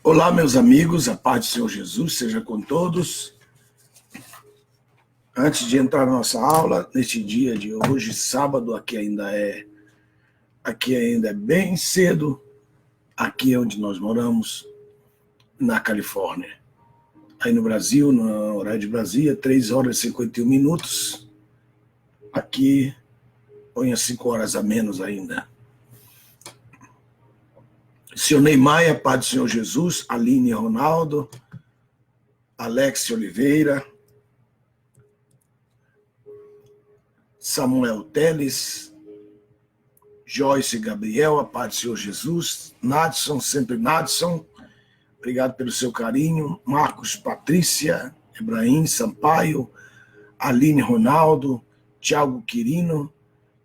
Olá, meus amigos, a paz do Senhor Jesus seja com todos. Antes de entrar na nossa aula, neste dia de hoje, sábado, aqui ainda é bem cedo, aqui onde nós moramos, na Califórnia. Aí no Brasil, no horário de Brasília, 3 horas e 51 minutos. Aqui, põe 5 horas a menos ainda. Senhor Neymar, Pai do Senhor Jesus, Aline Ronaldo, Alex Oliveira, Samuel Teles, Joyce Gabriel, a Pai do Senhor Jesus, Nadson, sempre Nadson, obrigado pelo seu carinho, Marcos Patrícia, Ebrahim Sampaio, Aline Ronaldo, Tiago Quirino,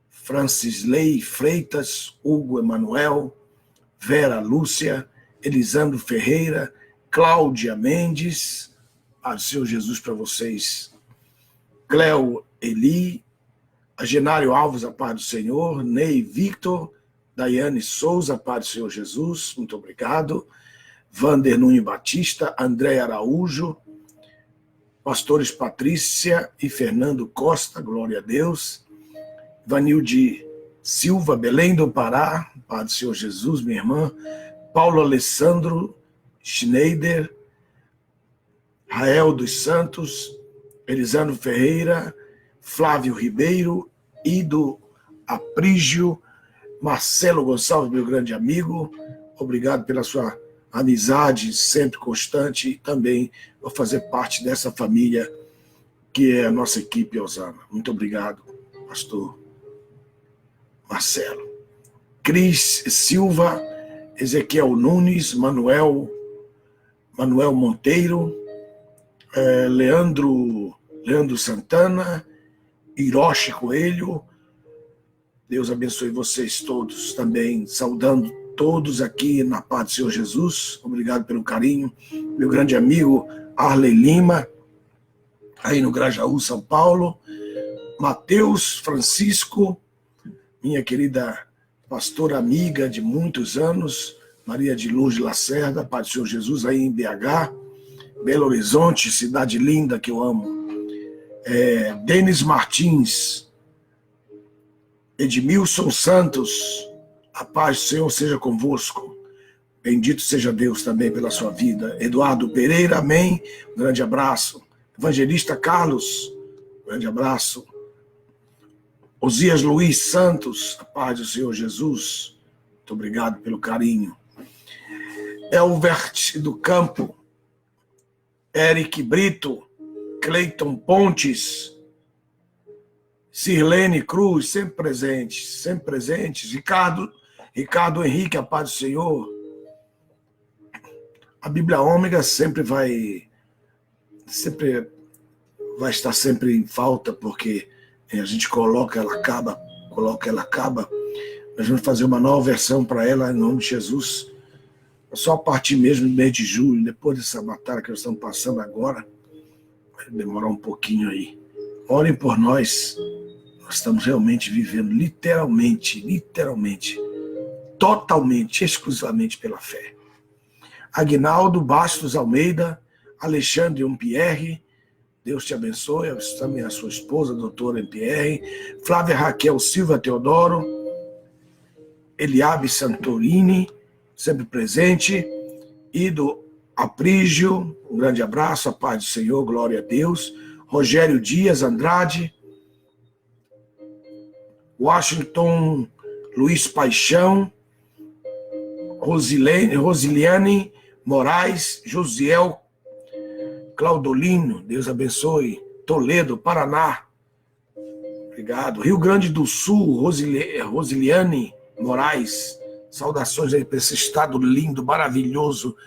Francis Lei Freitas, Hugo Emanuel, Vera Lúcia, Elisandro Ferreira, Cláudia Mendes, Pai do Senhor Jesus para vocês, Cléo Eli, Agenário Alves, a paz do Senhor, Ney Victor, Daiane Souza, a paz do Senhor Jesus, muito obrigado, Vander Nunes Batista, André Araújo, pastores Patrícia e Fernando Costa, glória a Deus, Vanilde Silva, Belém do Pará, Pai do Senhor Jesus, minha irmã, Paulo Alessandro Schneider, Rael dos Santos, Elisandro Ferreira, Flávio Ribeiro, Ido Aprígio, Marcelo Gonçalves, meu grande amigo, obrigado pela sua amizade sempre constante e também por fazer parte dessa família que é a nossa equipe Osana. Muito obrigado, pastor Marcelo. Cris Silva, Ezequiel Nunes, Manuel Monteiro, Leandro Santana, Hiroshi Coelho, Deus abençoe vocês todos também, saudando todos aqui na paz do Senhor Jesus, obrigado pelo carinho, meu grande amigo Arley Lima, aí no Grajaú, São Paulo, Mateus Francisco, minha querida pastora amiga de muitos anos, Maria de Luz Lacerda, Pai do Senhor Jesus, aí em BH, Belo Horizonte, cidade linda que eu amo. Denis Martins, Edmilson Santos, a paz do Senhor seja convosco. Bendito seja Deus também pela sua vida. Eduardo Pereira, amém. Um grande abraço. Evangelista Carlos, um grande abraço. Osias Luiz Santos, a paz do Senhor Jesus, muito obrigado pelo carinho. Elvert do Campo, Eric Brito, Cleiton Pontes, Sirlene Cruz, sempre presentes. Ricardo Henrique, a paz do Senhor. A Bíblia Ômega sempre vai estar sempre em falta, porque a gente coloca, ela acaba. Nós vamos fazer uma nova versão para ela, em nome de Jesus. Só a partir mesmo do mês de julho, depois dessa batalha que nós estamos passando agora, vai demorar um pouquinho aí. Orem por nós. Nós Nós estamos realmente vivendo literalmente, totalmente, exclusivamente pela fé. Aguinaldo Bastos Almeida, Alexandre Umpierre, Deus te abençoe, também a sua esposa, doutora Umpierre, Flávia Raquel Silva Teodoro, Eliabe Santorini, sempre presente, Ido Aprígio, um grande abraço, a paz do Senhor, glória a Deus, Rogério Dias Andrade, Washington Luiz Paixão, Rosiliane Moraes, Josiel Claudolino, Deus abençoe, Toledo, Paraná, obrigado, Rio Grande do Sul, Rosiliane Moraes, saudações aí para esse estado lindo, maravilhoso,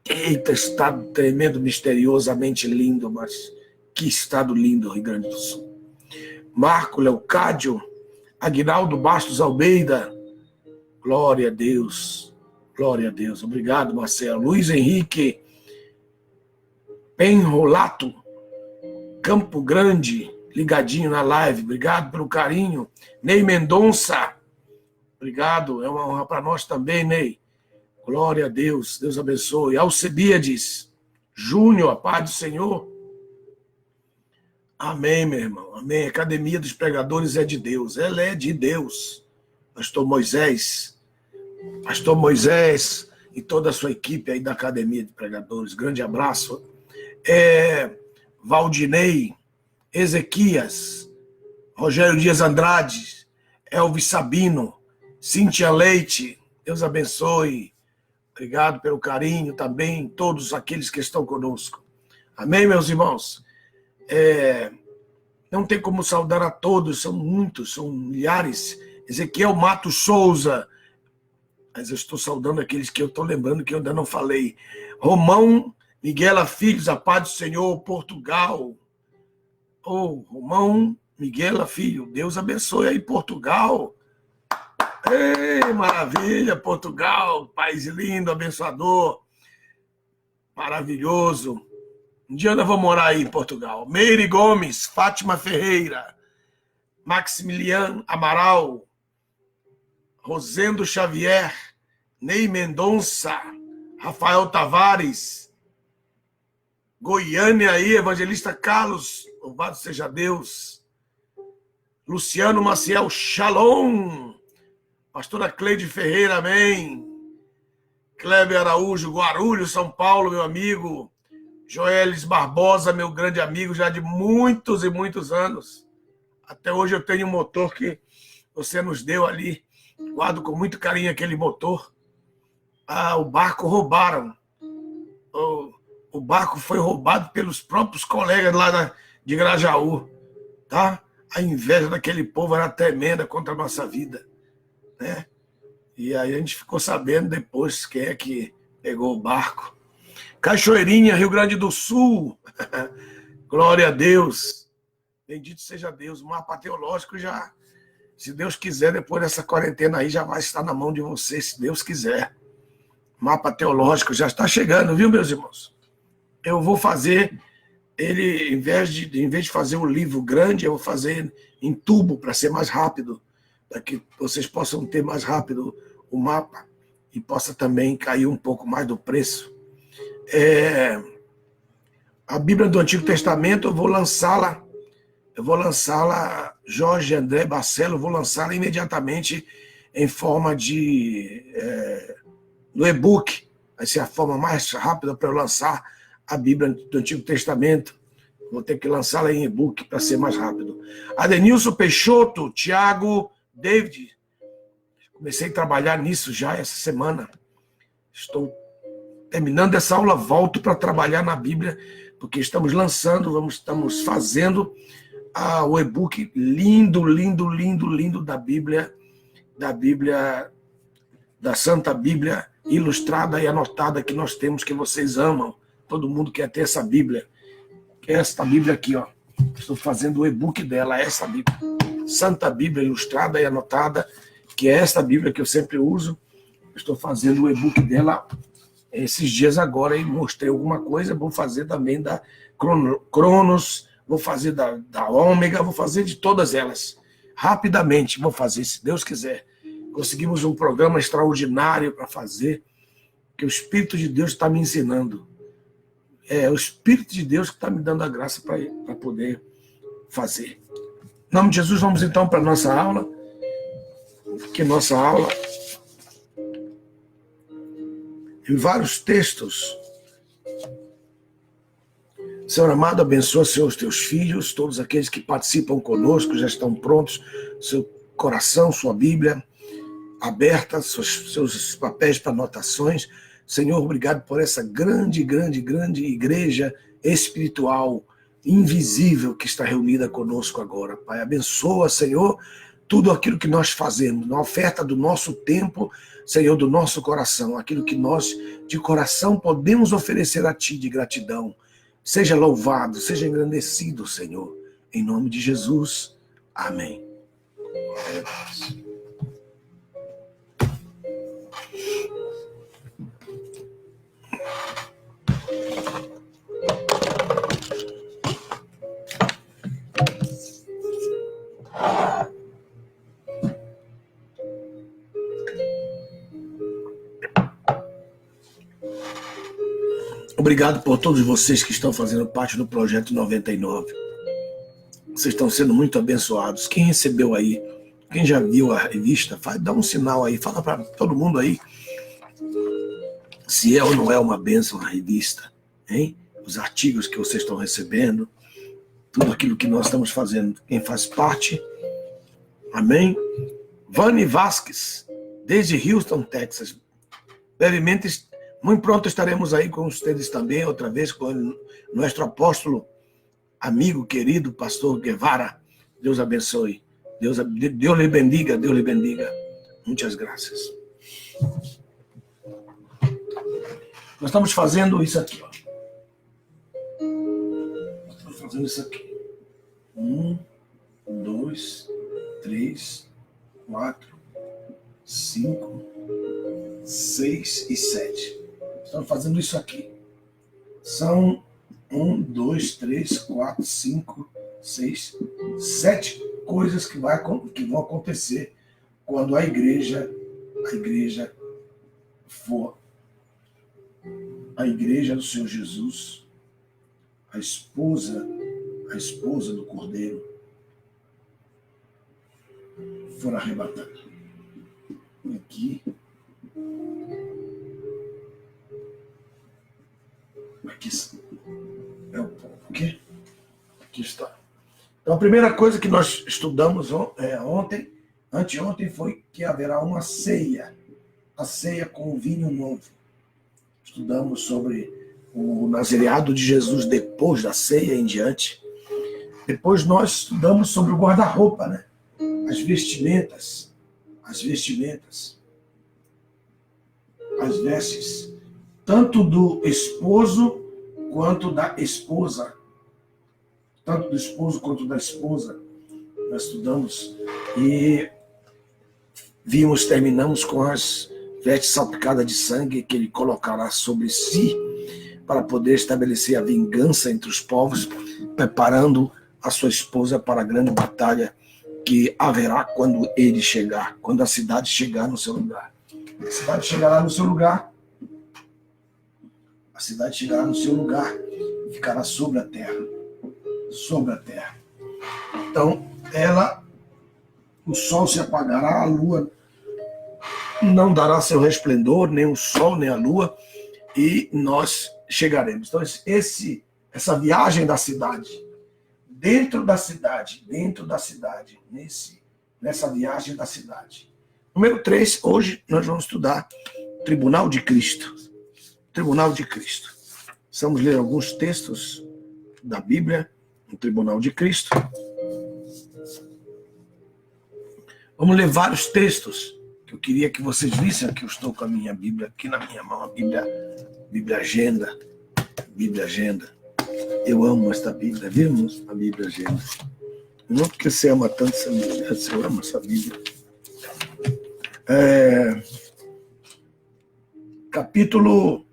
eita, estado tremendo, misteriosamente lindo, mas que estado lindo, Rio Grande do Sul. Marco Leocádio, Aguinaldo Bastos Almeida, glória a Deus, obrigado, Marcelo. Luiz Henrique Penrolato, Campo Grande, ligadinho na live, obrigado pelo carinho. Ney Mendonça, obrigado, é uma honra para nós também, Ney. Glória a Deus, Deus abençoe. Alcebiades Júnior, a paz do Senhor. Amém, meu irmão, amém. A Academia dos Pregadores é de Deus, ela é de Deus. Pastor Moisés e toda a sua equipe aí da Academia de Pregadores, grande abraço. Valdinei, Ezequias, Rogério Dias Andrade, Elvis Sabino, Cíntia Leite, Deus abençoe. Obrigado pelo carinho também, todos aqueles que estão conosco. Amém, meus irmãos? Não tem como saudar a todos, são muitos, são milhares. Ezequiel Matos Souza, mas eu estou saudando aqueles que eu estou lembrando que eu ainda não falei. Romão Miguela Filhos, a paz do Senhor, Portugal. Romão Miguela Filho, Deus abençoe aí Portugal. Ei, maravilha, Portugal, país lindo, abençoador, maravilhoso. Um dia eu vou morar aí em Portugal. Meire Gomes, Fátima Ferreira, Maximiliano Amaral, Rosendo Xavier, Ney Mendonça, Rafael Tavares, Goiânia aí, Evangelista Carlos, louvado seja Deus, Luciano Maciel, Shalom, Pastora Cleide Ferreira, amém, Kleber Araújo, Guarulhos, São Paulo, meu amigo, Joelis Barbosa, meu grande amigo, já de muitos e muitos anos. Até hoje eu tenho um motor que você nos deu ali. Guardo com muito carinho aquele motor. O barco roubaram. O barco foi roubado pelos próprios colegas lá de Grajaú. Tá? A inveja daquele povo era tremenda contra a nossa vida. Né? E aí a gente ficou sabendo depois quem é que pegou o barco. Cachoeirinha, Rio Grande do Sul. Glória a Deus. Bendito seja Deus. O mapa teológico já, se Deus quiser, depois dessa quarentena aí, já vai estar na mão de vocês, se Deus quiser. O mapa teológico já está chegando, viu, meus irmãos? Eu vou fazer ele, em vez de fazer um livro grande, eu vou fazer em tubo, para ser mais rápido, para que vocês possam ter mais rápido o mapa e possa também cair um pouco mais do preço. A Bíblia do Antigo Testamento, eu vou lançá-la, Jorge André Barcelo, eu vou lançá-la imediatamente em forma do e-book. Vai ser a forma mais rápida para eu lançar a Bíblia do Antigo Testamento. Vou ter que lançá-la em e-book para ser mais rápido. Adenilson Peixoto, Tiago, David, comecei a trabalhar nisso já essa semana. Estou terminando essa aula, volto para trabalhar na Bíblia, porque estamos fazendo o e-book lindo da Bíblia, da Santa Bíblia, ilustrada e anotada que nós temos, que vocês amam. Todo mundo quer ter essa Bíblia. Que é esta Bíblia aqui, ó. Estou fazendo o e-book dela, essa Bíblia. Santa Bíblia ilustrada e anotada, que é esta Bíblia que eu sempre uso. Estou fazendo o e-book dela esses dias agora e mostrei alguma coisa. Vou fazer também da Cronos, vou fazer da Ômega, vou fazer de todas elas. rapidamente, vou fazer, se Deus quiser. Conseguimos um programa extraordinário para fazer, que o Espírito de Deus está me ensinando. É o Espírito de Deus que está me dando a graça para poder fazer. Em nome de Jesus, vamos então para a nossa aula. Que nossa aula, em vários textos. Senhor amado, abençoa, Senhor, os teus filhos, todos aqueles que participam conosco, já estão prontos, seu coração, sua Bíblia aberta, seus papéis para anotações. Senhor, obrigado por essa grande igreja espiritual, invisível, que está reunida conosco agora. Pai, abençoa, Senhor, tudo aquilo que nós fazemos, na oferta do nosso tempo, Senhor, do nosso coração, aquilo que nós, de coração, podemos oferecer a Ti de gratidão. Seja louvado, seja engrandecido, Senhor. Em nome de Jesus. Amém. Glória a Deus. Obrigado por todos vocês que estão fazendo parte do Projeto 99. Vocês estão sendo muito abençoados. Quem recebeu aí, quem já viu a revista, dá um sinal aí, fala para todo mundo aí se é ou não é uma bênção a revista, hein? Os artigos que vocês estão recebendo, tudo aquilo que nós estamos fazendo. Quem faz parte, amém? Vani Vasquez, desde Houston, Texas. Brevemente, muito pronto estaremos aí com vocês também, outra vez com o nosso apóstolo, amigo, querido, pastor Guevara. Deus abençoe. Deus lhe bendiga, Deus lhe bendiga. Muitas graças. Nós estamos fazendo isso aqui, ó. Nós estamos fazendo isso aqui. 1, 2, 3, 4, 5, 6 e 7. Estamos fazendo isso aqui. São 1, 2, 3, 4, 5, 6, 7 coisas que vão acontecer quando a igreja for a igreja do Senhor Jesus, a esposa do Cordeiro, for arrebatada. Aqui é o povo, ok? Aqui está. Então, a primeira coisa que nós estudamos anteontem, foi que haverá uma ceia, a ceia com o vinho novo. Estudamos sobre o nazareado de Jesus depois da ceia em diante. Depois nós estudamos sobre o guarda-roupa, né? As vestimentas, as vestes, tanto do esposo quanto da esposa. Tanto do esposo quanto da esposa. Nós estudamos e terminamos com as vestes salpicadas de sangue que ele colocará sobre si para poder estabelecer a vingança entre os povos, preparando a sua esposa para a grande batalha que haverá quando ele chegar, quando a cidade chegar no seu lugar. A cidade chegará no seu lugar. A cidade chegará no seu lugar e ficará sobre a terra. Sobre a terra. Então, o sol se apagará, a lua não dará seu resplendor, nem o sol, nem a lua, e nós chegaremos. Então, essa viagem da cidade, dentro da cidade, nessa viagem da cidade. Número 3, hoje nós vamos estudar Tribunal de Cristo. Tribunal de Cristo. Vamos ler alguns textos da Bíblia, no Tribunal de Cristo. Vamos ler vários textos que eu queria que vocês vissem. Aqui eu estou com a minha Bíblia, aqui na minha mão, a Bíblia Agenda. Bíblia Agenda. Eu amo esta Bíblia, vimos a Bíblia Agenda. Não porque você ama tanto essa Bíblia, você ama essa Bíblia. Capítulo,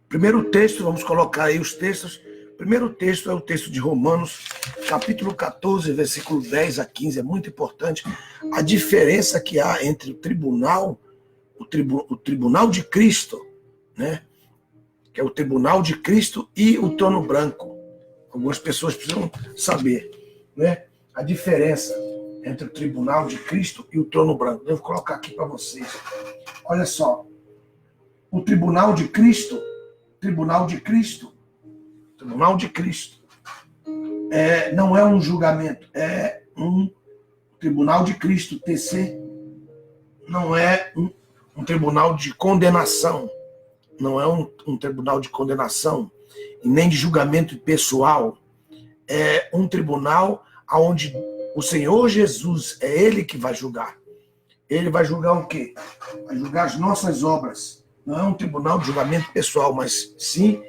primeiro texto, vamos colocar aí os textos. primeiro texto é o texto de Romanos, capítulo 14, versículo 10 a 15. É muito importante a diferença que há entre o tribunal de Cristo, né? Que é o tribunal de Cristo e o trono branco. Algumas pessoas precisam saber, né? A diferença entre o tribunal de Cristo e o trono branco. Devo colocar aqui para vocês. Olha só. O tribunal de Cristo não é um julgamento, é um tribunal de Cristo, TC, não é um tribunal de condenação, não é um tribunal de condenação e nem de julgamento pessoal, é um tribunal onde o Senhor Jesus é Ele que vai julgar. Ele vai julgar o quê? Vai julgar as nossas obras. Não é um tribunal de julgamento pessoal, mas sim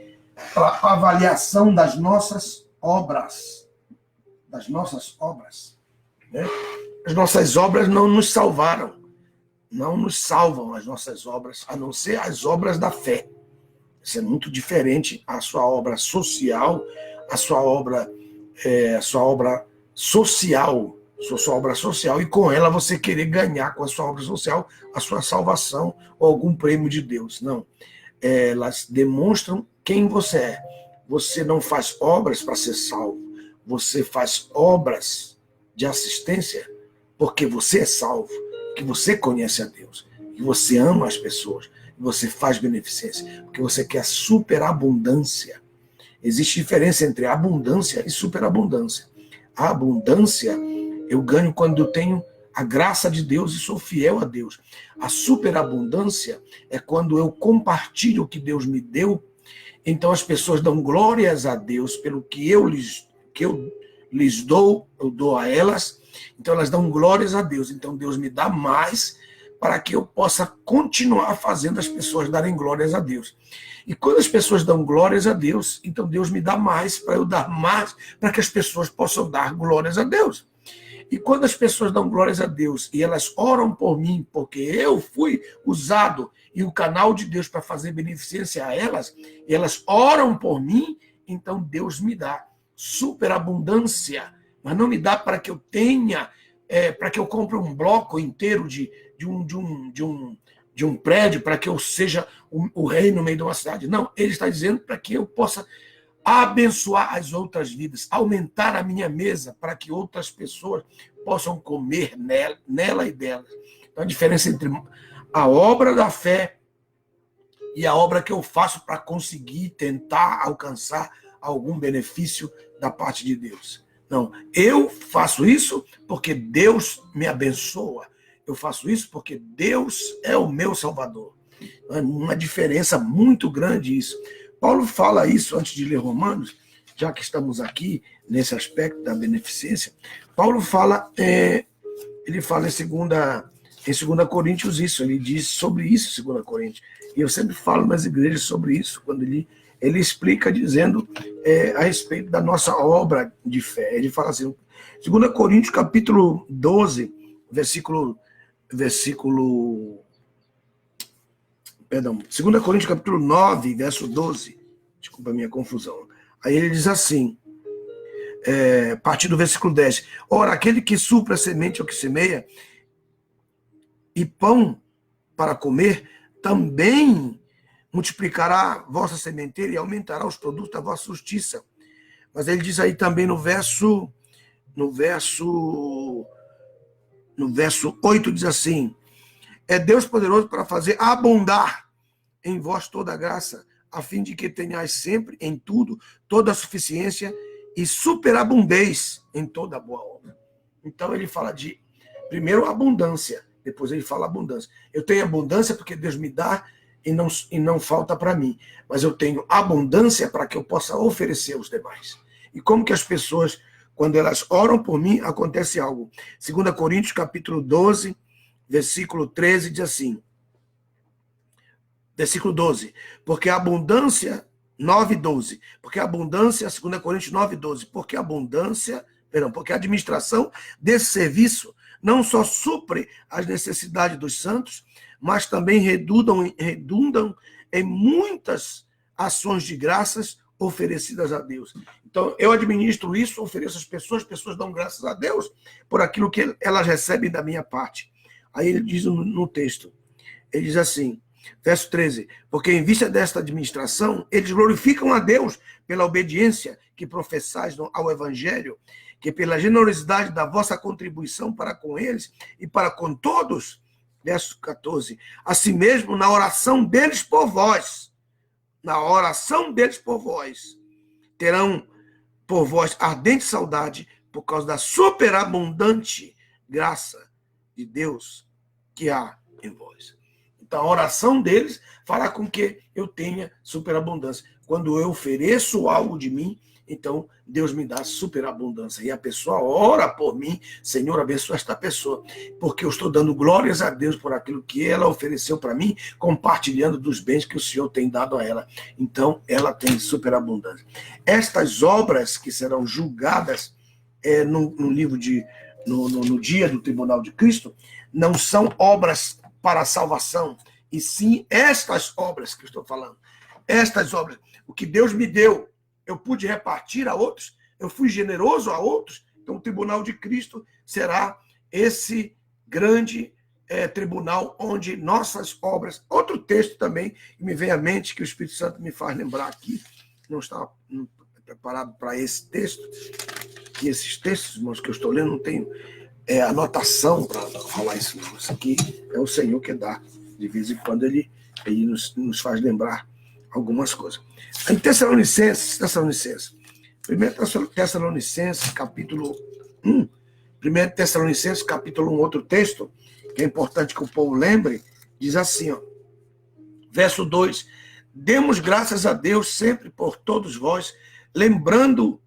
a avaliação das nossas obras. Das nossas obras. Né? As nossas obras não nos salvaram. Não nos salvam as nossas obras, a não ser as obras da fé. Isso é muito diferente a sua obra social, a sua obra social, sua obra social, e com ela você querer ganhar com a sua obra social a sua salvação ou algum prêmio de Deus. Não. Elas demonstram quem você é. Você não faz obras para ser salvo. Você faz obras de assistência porque você é salvo, que você conhece a Deus, que você ama as pessoas, que você faz beneficência, porque você quer superabundância. Existe diferença entre abundância e superabundância. A abundância eu ganho quando eu tenho a graça de Deus e sou fiel a Deus. A superabundância é quando eu compartilho o que Deus me deu, então as pessoas dão glórias a Deus pelo que eu lhes dou, eu dou a elas, então elas dão glórias a Deus. Então Deus me dá mais para que eu possa continuar fazendo as pessoas darem glórias a Deus. E quando as pessoas dão glórias a Deus, então Deus me dá mais para eu dar mais, para que as pessoas possam dar glórias a Deus. E quando as pessoas dão glórias a Deus e elas oram por mim, porque eu fui usado e o canal de Deus para fazer beneficência a elas, e elas oram por mim, então Deus me dá superabundância, mas não me dá para que eu tenha, para que eu compre um bloco inteiro de um prédio, para que eu seja o rei no meio de uma cidade. Não, ele está dizendo para que eu possa abençoar as outras vidas, aumentar a minha mesa para que outras pessoas possam comer nela e delas. Então, a diferença entre a obra da fé e a obra que eu faço para conseguir tentar alcançar algum benefício da parte de Deus. Não, eu faço isso porque Deus me abençoa. Eu faço isso porque Deus é o meu Salvador. É uma diferença muito grande isso. Paulo fala isso antes de ler Romanos, já que estamos aqui nesse aspecto da beneficência. Paulo fala, ele fala em 2 Coríntios isso, ele diz sobre isso em 2 Coríntios. E eu sempre falo nas igrejas sobre isso, quando ele explica dizendo a respeito da nossa obra de fé. Ele fala assim, 2 Coríntios capítulo 12, versículo 2 Coríntios capítulo 9, verso 12, desculpa a minha confusão. Aí ele diz assim, a partir do versículo 10, ora, aquele que supra a semente ao que semeia, e pão para comer, também multiplicará vossa sementeira e aumentará os produtos da vossa justiça. Mas ele diz aí também no verso 8, diz assim, é Deus poderoso para fazer abundar em vós toda a graça, a fim de que tenhais sempre, em tudo, toda a suficiência e superabundez em toda a boa obra. Então ele fala de, primeiro, abundância, depois ele fala abundância. Eu tenho abundância porque Deus me dá e não falta para mim, mas eu tenho abundância para que eu possa oferecer aos demais. E como que as pessoas, quando elas oram por mim, acontece algo. 2 Coríntios capítulo 12, versículo 13, diz assim, versículo 12, porque a abundância, 9:12, porque a abundância, 2 Coríntios 9:12, porque a administração desse serviço não só supre as necessidades dos santos, mas também redundam em muitas ações de graças oferecidas a Deus. Então, eu administro isso, ofereço às pessoas dão graças a Deus por aquilo que elas recebem da minha parte. Aí ele diz no texto, ele diz assim, verso 13, porque em vista desta administração, eles glorificam a Deus pela obediência que professais ao Evangelho, que pela generosidade da vossa contribuição para com eles e para com todos, verso 14, assim mesmo na oração deles por vós, terão por vós ardente saudade por causa da superabundante graça de Deus que há em vós. Então, a oração deles fará com que eu tenha superabundância. Quando eu ofereço algo de mim, então Deus me dá superabundância. E a pessoa ora por mim, Senhor, abençoa esta pessoa, porque eu estou dando glórias a Deus por aquilo que ela ofereceu para mim, compartilhando dos bens que o Senhor tem dado a ela. Então, ela tem superabundância. Estas obras que serão julgadas no dia do Tribunal de Cristo, não são obras para a salvação, e sim estas obras que eu estou falando. Estas obras, o que Deus me deu, eu pude repartir a outros, eu fui generoso a outros, então o Tribunal de Cristo será esse grande tribunal onde nossas obras... Outro texto também que me vem à mente, que o Espírito Santo me faz lembrar aqui, não estava preparado para esse texto, e esses textos, irmãos, que eu estou lendo, não tenho anotação para falar isso, não. Isso aqui é o Senhor que dá. De vez em quando ele nos faz lembrar algumas coisas. Em Tessalonicenses, 1 Tessalonicenses, capítulo 1, 1 Tessalonicenses, capítulo 1, outro texto, que é importante que o povo lembre, diz assim, ó, verso 2, demos graças a Deus sempre por todos vós, lembrando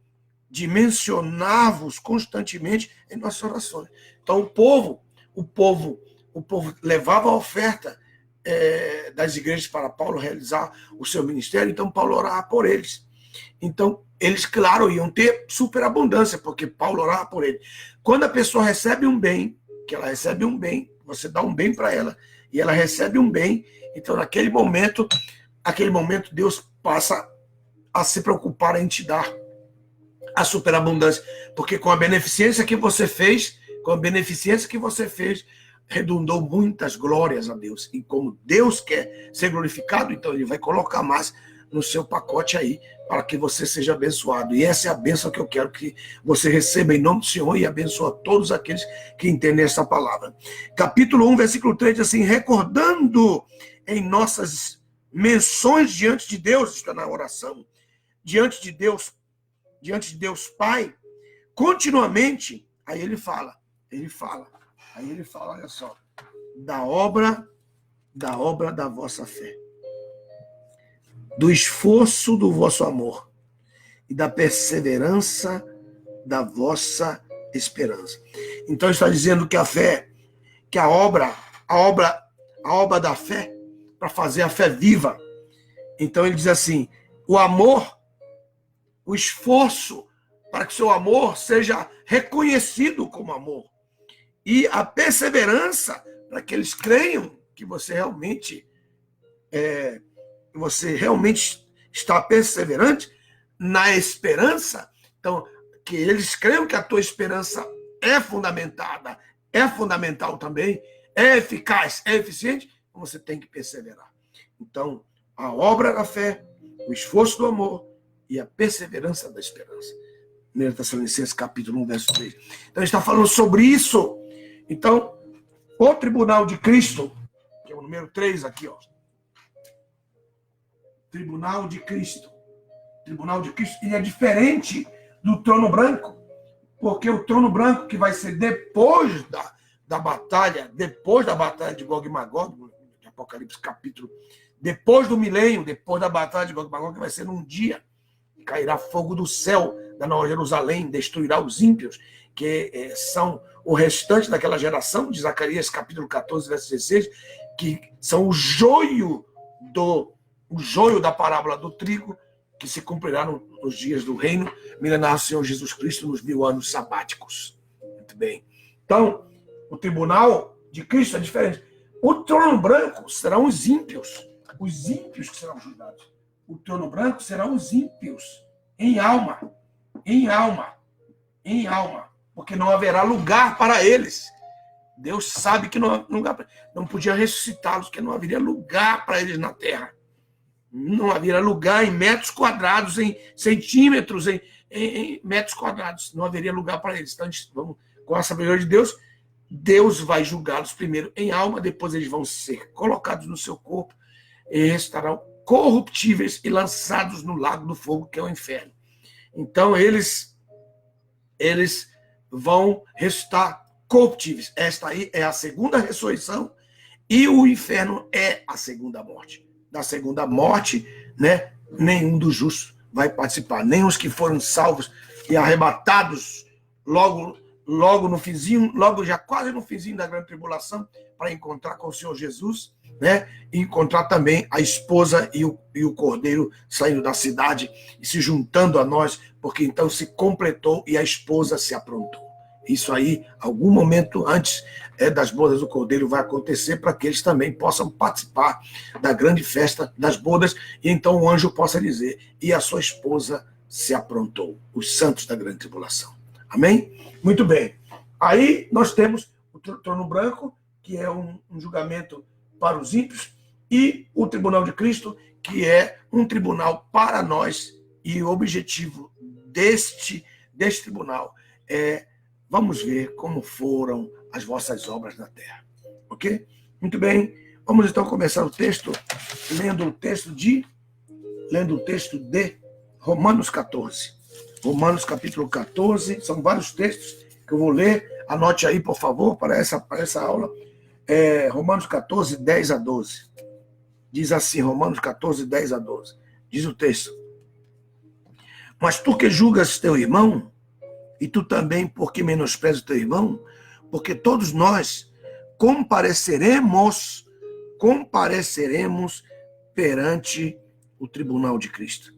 de mencionar-vos constantemente em nossas orações. Então, o povo levava a oferta das igrejas para Paulo realizar o seu ministério, então Paulo orava por eles. Então, eles, claro, iam ter superabundância, porque Paulo orava por eles. Quando a pessoa recebe um bem, você dá um bem para ela, e ela recebe um bem, então naquele momento Deus passa a se preocupar em te dar a superabundância, porque com a beneficência que você fez, redundou muitas glórias a Deus. E como Deus quer ser glorificado, então ele vai colocar mais no seu pacote aí, para que você seja abençoado. E essa é a bênção que eu quero que você receba em nome do Senhor e abençoa todos aqueles que entendem essa palavra. Capítulo 1, versículo 3, diz assim, recordando em nossas menções diante de Deus, está na oração, diante de Deus Pai, continuamente, aí ele fala, olha só, da obra da vossa fé, do esforço do vosso amor e da perseverança da vossa esperança. Então está dizendo que a fé, que a obra da fé, para fazer a fé viva. Então ele diz assim, o amor, o esforço para que seu amor seja reconhecido como amor. E a perseverança para que eles creiam que você realmente está perseverante na esperança. Então, que eles creiam que a tua esperança é fundamentada, é fundamental também, é eficaz, é eficiente, você tem que perseverar. Então, a obra da fé, o esforço do amor e a perseverança da esperança. 1 Tessalonicenses, capítulo 1, verso 3. Então, ele está falando sobre isso. Então, o Tribunal de Cristo, que é o número 3 aqui, ó. Tribunal de Cristo. Tribunal de Cristo, ele é diferente do trono branco, porque o trono branco, que vai ser depois da batalha de Gog e Magog, de Apocalipse capítulo, depois do milênio, depois da batalha de Gog e Magog, que vai ser num dia, cairá fogo do céu da Nova Jerusalém, destruirá os ímpios, que são o restante daquela geração, de Zacarias capítulo 14, verso 16, que são o joio da parábola do trigo, que se cumprirá nos dias do reino milenar do Senhor Jesus Cristo, nos 1000 anos sabáticos. Muito bem. Então, o tribunal de Cristo é diferente. O trono branco serão os ímpios que serão julgados. o trono branco serão os ímpios, em alma, em alma, em alma, porque não haverá lugar para eles. Deus sabe que não podia ressuscitá-los, que não haveria lugar para eles na terra. Não haveria lugar em metros quadrados, em centímetros, em metros quadrados. Não haveria lugar para eles. Então, vamos, com a sabedoria de Deus, Deus vai julgá-los primeiro em alma, depois eles vão ser colocados no seu corpo e estarão corruptíveis e lançados no lago do fogo, que é o inferno. Então, eles vão ressuscitar corruptíveis. Esta aí é a segunda ressurreição e o inferno é a segunda morte. Da segunda morte, né, nenhum dos justos vai participar, nem os que foram salvos e arrebatados logo no finzinho, logo já quase no finzinho da grande tribulação, para encontrar com o Senhor Jesus, né, e encontrar também a esposa e o cordeiro saindo da cidade e se juntando a nós, porque então se completou e a esposa se aprontou. Isso aí, algum momento antes das bodas do Cordeiro vai acontecer para que eles também possam participar da grande festa das bodas e então o anjo possa dizer, e a sua esposa se aprontou, os santos da grande tribulação. Amém? Muito bem. Aí nós temos o trono branco, que é um julgamento para os ímpios, e o tribunal de Cristo, que é um tribunal para nós, e o objetivo deste tribunal é: vamos ver como foram as vossas obras na terra. Ok? Muito bem. Vamos então começar o texto, lendo o texto de Romanos 14. Romanos capítulo 14. São vários textos que eu vou ler. Anote aí, por favor, para essa aula. Romanos 14, 10 a 12. Diz assim, Romanos 14, 10 a 12. Diz o texto: mas tu que julgas teu irmão, e tu também, porque menospreza o teu irmão, porque todos nós compareceremos perante o tribunal de Cristo.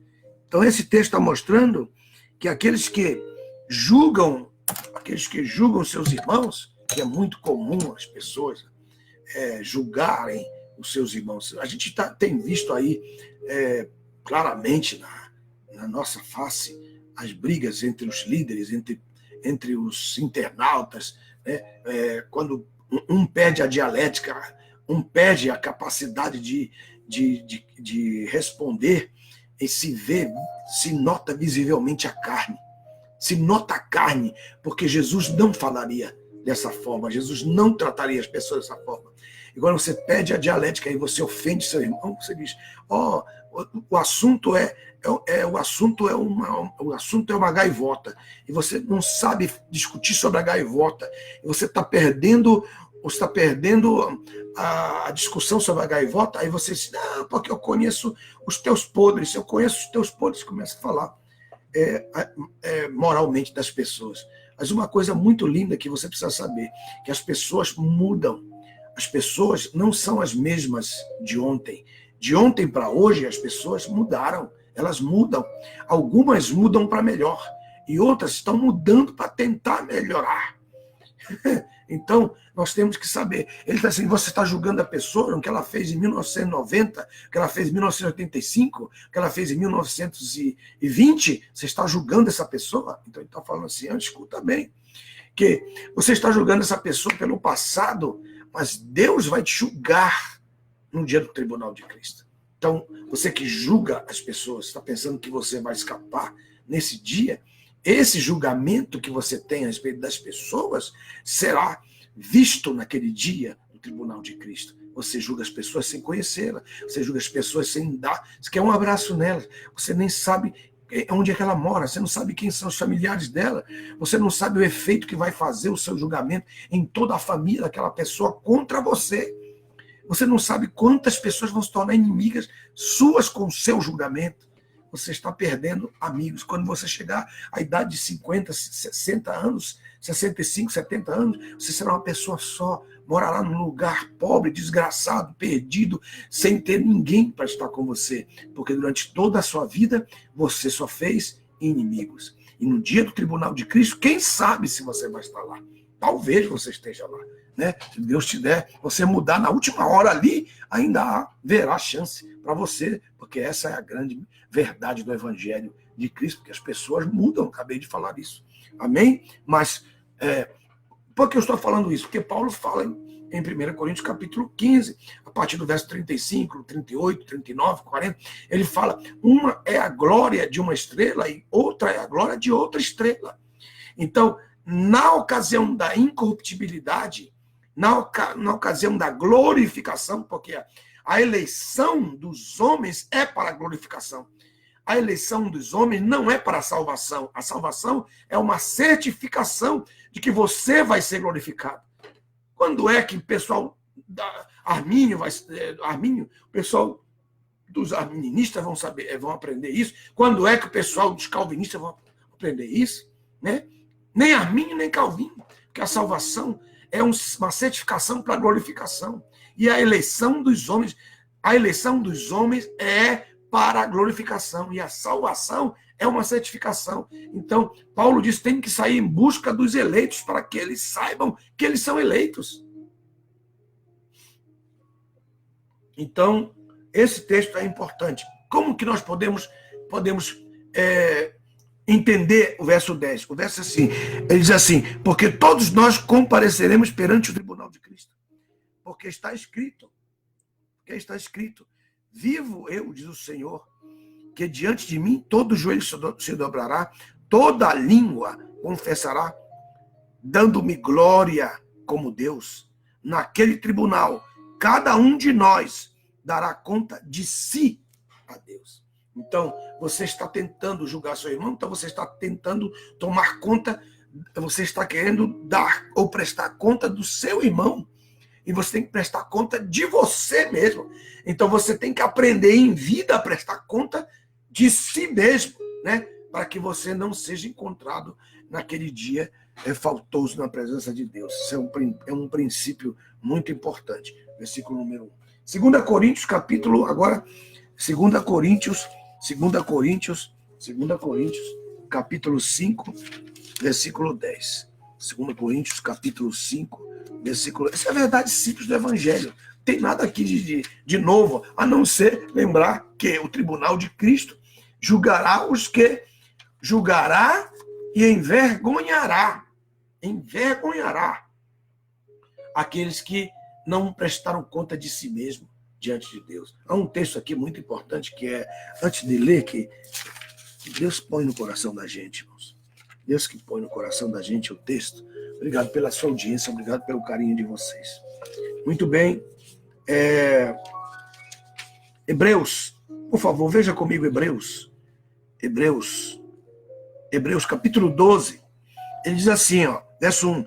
Então, esse texto está mostrando que aqueles que julgam seus irmãos, que é muito comum as pessoas julgarem os seus irmãos. A gente tem visto aí claramente na nossa face as brigas entre os líderes, entre os internautas, né? Quando um perde a dialética, um perde a capacidade de responder, e se nota visivelmente a carne. Se nota a carne, porque Jesus não falaria dessa forma, Jesus não trataria as pessoas dessa forma. E quando você perde a dialética e você ofende seu irmão, você diz: o assunto é uma gaivota, e você não sabe discutir sobre a gaivota, e você está perdendo a discussão sobre a gaivota, aí você diz: não, porque eu conheço os teus podres, começa a falar moralmente das pessoas. Mas uma coisa muito linda que você precisa saber, que as pessoas mudam. As pessoas não são as mesmas de ontem. De ontem para hoje, as pessoas mudaram. Elas mudam. Algumas mudam para melhor. E outras estão mudando para tentar melhorar. Então, nós temos que saber. Ele está assim: você está julgando a pessoa, o que ela fez em 1990, o que ela fez em 1985, o que ela fez em 1920, você está julgando essa pessoa? Então, ele está falando assim: escuta bem, que você está julgando essa pessoa pelo passado, mas Deus vai te julgar no dia do tribunal de Cristo. Então, você que julga as pessoas, está pensando que você vai escapar nesse dia? Esse julgamento que você tem a respeito das pessoas será visto naquele dia no tribunal de Cristo. Você julga as pessoas sem conhecê-la, você julga as pessoas sem dar, você quer um abraço nela, você nem sabe onde é que ela mora, você não sabe quem são os familiares dela, você não sabe o efeito que vai fazer o seu julgamento em toda a família daquela pessoa contra você. Você não sabe quantas pessoas vão se tornar inimigas suas com o seu julgamento. Você está perdendo amigos. Quando você chegar à idade de 50, 60 anos, 65, 70 anos, você será uma pessoa só, morará num lugar pobre, desgraçado, perdido, sem ter ninguém para estar com você. Porque durante toda a sua vida, você só fez inimigos. E no dia do tribunal de Cristo, quem sabe se você vai estar lá? Talvez você esteja lá, né? Se Deus te der, você mudar na última hora ali, ainda haverá chance para você, porque essa é a grande verdade do Evangelho de Cristo, porque as pessoas mudam, acabei de falar isso. Amém? Mas, por que eu estou falando isso? Porque Paulo fala em 1 Coríntios capítulo 15, a partir do verso 35, 38, 39, 40, ele fala, uma é a glória de uma estrela e outra é a glória de outra estrela. Então, na ocasião da incorruptibilidade, na ocasião da glorificação, porque a eleição dos homens é para a glorificação. A eleição dos homens não é para a salvação. A salvação é uma certificação de que você vai ser glorificado. Quando é que o pessoal da Armínio, o pessoal dos arminianistas vão aprender isso? Quando é que o pessoal dos calvinistas vão aprender isso? Né? Nem Armínio, nem Calvino, porque a salvação é uma certificação para a glorificação. E a eleição dos homens é para a glorificação, e a salvação é uma certificação. Então, Paulo diz que tem que sair em busca dos eleitos, para que eles saibam que eles são eleitos. Então, esse texto é importante. Como que nós podemos entender o verso 10? O verso é assim, ele diz assim, porque todos nós compareceremos perante o tribunal de Cristo. Porque está escrito, vivo eu, diz o Senhor, que diante de mim todo joelho se dobrará, toda língua confessará, dando-me glória como Deus. Naquele tribunal, cada um de nós dará conta de si a Deus. Então, você está tentando julgar seu irmão, então você está tentando tomar conta, você está querendo dar ou prestar conta do seu irmão. E você tem que prestar conta de você mesmo. Então você tem que aprender em vida a prestar conta de si mesmo, né? Para que você não seja encontrado naquele dia faltoso na presença de Deus. Isso é um princípio muito importante. Versículo número 1. 2 Coríntios, capítulo 5, versículo 10. 2 Coríntios, capítulo 5, versículo... Essa é a verdade simples do Evangelho. Não tem nada aqui de novo, a não ser lembrar que o tribunal de Cristo julgará os que julgará e envergonhará aqueles que não prestaram conta de si mesmo diante de Deus. Há um texto aqui muito importante que é, antes de ler, que Deus põe no coração da gente, irmãos. Deus que põe no coração da gente o texto. Obrigado pela sua audiência, obrigado pelo carinho de vocês. Muito bem. Hebreus, por favor, veja comigo Hebreus capítulo 12. Ele diz assim, verso 1.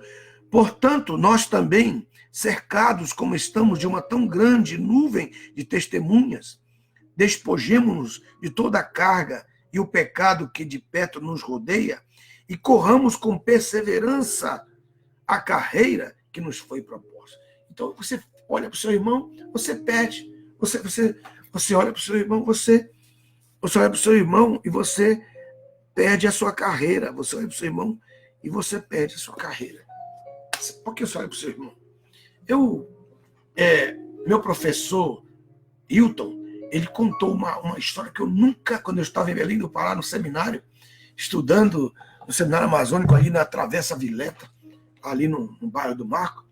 Portanto, nós também, cercados como estamos de uma tão grande nuvem de testemunhas, despojemo-nos de toda a carga e o pecado que de perto nos rodeia e corramos com perseverança a carreira que nos foi proposta. Então, você olha para o seu irmão, você perde. Você olha para o seu irmão, você olha para o seu irmão e você perde a sua carreira. Você olha para o seu irmão e você perde a sua carreira. Por que você olha para o seu irmão? Meu professor, Hilton, ele contou uma história que eu nunca, quando eu estava em Belém do Pará, no seminário, estudando no seminário amazônico, ali na Travessa Vileta, ali no bairro do Marco,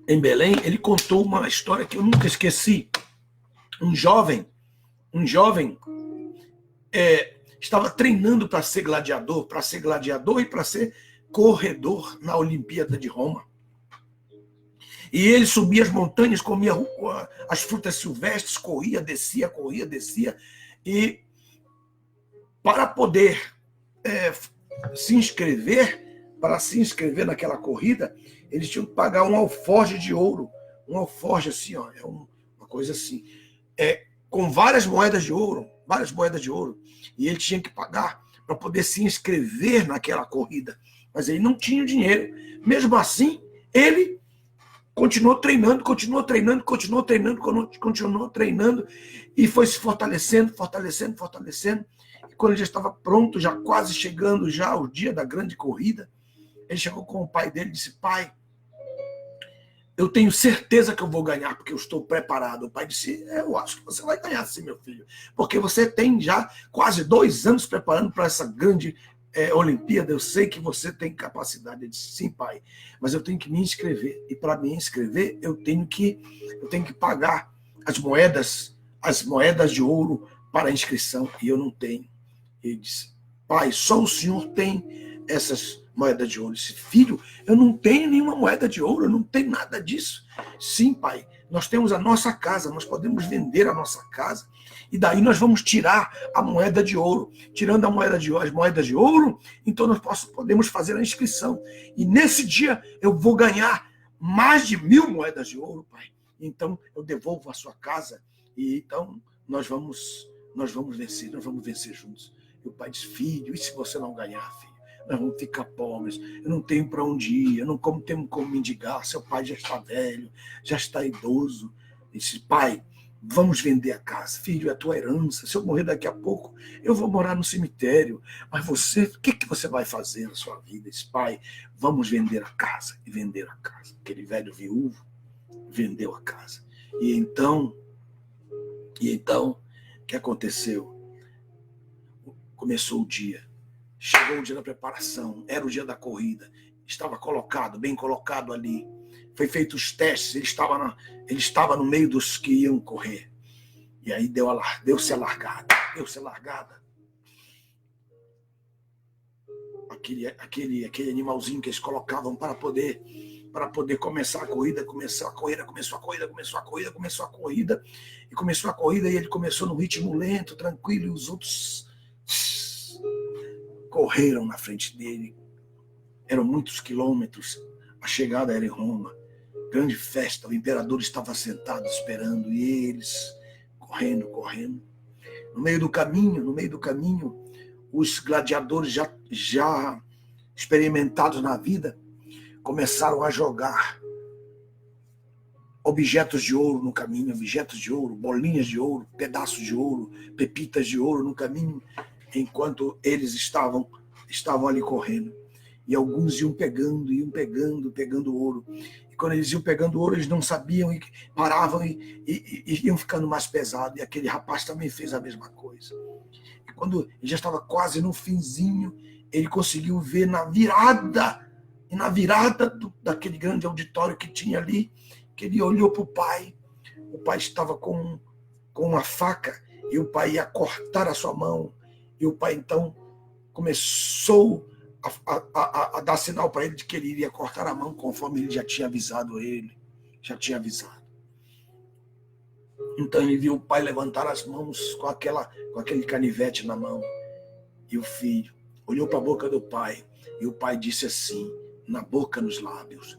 em Belém, ele contou uma história que eu nunca esqueci. Um jovem estava treinando para ser gladiador e para ser corredor na Olimpíada de Roma. E ele subia as montanhas, comia as frutas silvestres, corria, descia. E para poder se inscrever naquela corrida, eles tinham que pagar um alforje de ouro. Um alforje assim, é uma coisa assim. Com várias moedas de ouro. E ele tinha que pagar para poder se inscrever naquela corrida. Mas ele não tinha dinheiro. Mesmo assim, ele continuou treinando e foi se fortalecendo. E quando ele já estava pronto, já quase chegando já o dia da grande corrida, ele chegou com o pai dele e disse: pai, eu tenho certeza que eu vou ganhar, porque eu estou preparado. O pai disse, eu acho que você vai ganhar sim, meu filho, porque você tem já quase 2 anos preparando para essa grande Olimpíada, eu sei que você tem capacidade. Eu disse, sim, pai, mas eu tenho que me inscrever, e para me inscrever, eu tenho que pagar as moedas de ouro para a inscrição, e eu não tenho. Ele disse, pai, só o senhor tem essas moedas de ouro. Eu disse, filho, eu não tenho nenhuma moeda de ouro, eu não tenho nada disso. Sim, pai, nós temos a nossa casa, nós podemos vender a nossa casa, e daí nós vamos tirar a moeda de ouro. Tirando as moedas de ouro, então nós podemos fazer a inscrição. E nesse dia eu vou ganhar mais de 1.000 moedas de ouro, pai. Então eu devolvo a sua casa, e então nós vamos vencer juntos. E o pai diz, filho, e se você não ganhar, filho? Nós vamos ficar pobres, eu não tenho para onde ir, eu não tenho como mendigar, seu pai já está velho, já está idoso. Ele disse, pai, vamos vender a casa, filho, é a tua herança, se eu morrer daqui a pouco, eu vou morar no cemitério, mas você, o que você vai fazer na sua vida? Ele disse, pai, vamos vender a casa. E venderam a casa. Aquele velho viúvo vendeu a casa. E então, o que aconteceu? Começou o dia. Chegou o dia da preparação, era o dia da corrida, estava bem colocado ali, foi feito os testes, ele estava no meio dos que iam correr, e aí deu-se a largada, aquele animalzinho que eles colocavam para poder começar a corrida, começou a corrida, e ele começou num ritmo lento, tranquilo, e os outros correram na frente dele. Eram muitos quilômetros. A chegada era em Roma. Grande festa. O imperador estava sentado esperando. E eles correndo. No meio do caminho, os gladiadores já experimentados na vida começaram a jogar objetos de ouro no caminho. Objetos de ouro, bolinhas de ouro, pedaços de ouro, pepitas de ouro no caminho, enquanto eles estavam ali correndo. E alguns iam pegando ouro. E quando eles iam pegando ouro, eles não sabiam, e paravam e iam ficando mais pesados. E aquele rapaz também fez a mesma coisa. E quando ele já estava quase no finzinho, ele conseguiu ver na virada daquele grande auditório que tinha ali, que ele olhou para o pai estava com uma faca, e o pai ia cortar a sua mão. E o pai, então, começou a dar sinal para ele de que ele iria cortar a mão, conforme ele já tinha avisado ele. Então ele viu o pai levantar as mãos com aquele canivete na mão. E o filho olhou para a boca do pai, e o pai disse assim, na boca, nos lábios,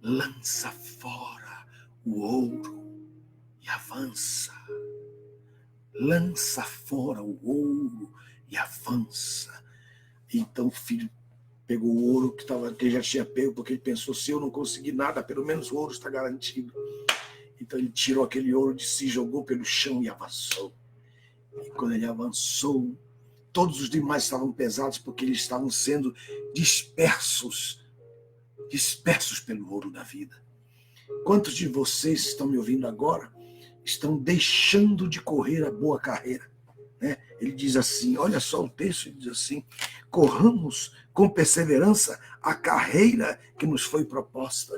lança fora o ouro e avança. Lança fora o ouro e avança. Então o filho pegou o ouro que ele já tinha pego, porque ele pensou, se eu não conseguir nada, pelo menos o ouro está garantido. Então ele tirou aquele ouro de si, jogou pelo chão e avançou. E quando ele avançou, todos os demais estavam pesados, porque eles estavam sendo dispersos pelo ouro da vida. Quantos de vocês estão me ouvindo agora estão deixando de correr a boa carreira? Ele diz assim, olha só o texto, ele diz assim, corramos com perseverança a carreira que nos foi proposta.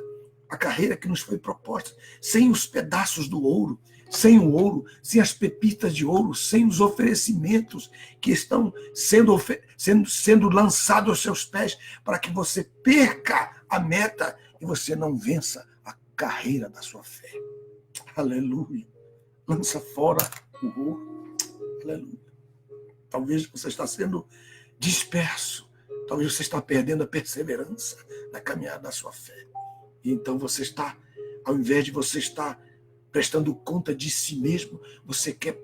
A carreira que nos foi proposta, sem os pedaços do ouro, sem o ouro, sem as pepitas de ouro, sem os oferecimentos que estão sendo lançados aos seus pés, para que você perca a meta e você não vença a carreira da sua fé. Aleluia. Lança fora o ouro. Aleluia. Talvez você está sendo disperso. Talvez você está perdendo a perseverança na caminhada da sua fé. E então você está, ao invés de você estar prestando conta de si mesmo, você quer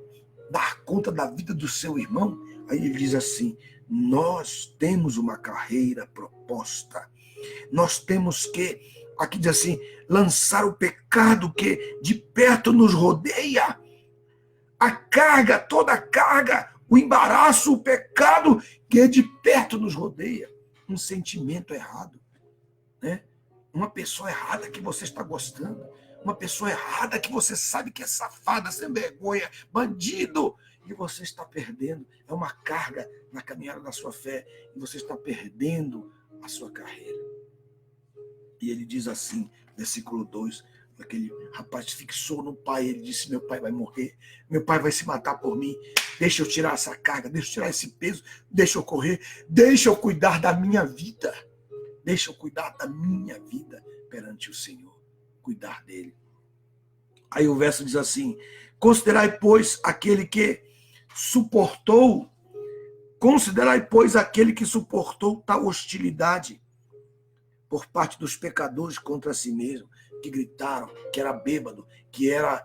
dar conta da vida do seu irmão. Aí ele diz assim, nós temos uma carreira proposta. Nós temos que, aqui diz assim, lançar o pecado que de perto nos rodeia. A carga, toda a carga, o embaraço, o pecado que de perto nos rodeia. Um sentimento errado, né? uma pessoa errada que você está gostando, uma pessoa errada que você sabe que é safada, sem vergonha, bandido, e você está perdendo. É uma carga na caminhada da sua fé, e você está perdendo a sua carreira. E ele diz assim, versículo 2, aquele rapaz fixou no pai, ele disse, meu pai vai morrer, meu pai vai se matar por mim, deixa eu tirar essa carga, deixa eu tirar esse peso, deixa eu correr, deixa eu cuidar da minha vida, deixa eu cuidar da minha vida perante o Senhor, cuidar dele. Aí o verso diz assim, considerai, pois, aquele que suportou tal hostilidade por parte dos pecadores contra si mesmo, que gritaram, que era bêbado, que era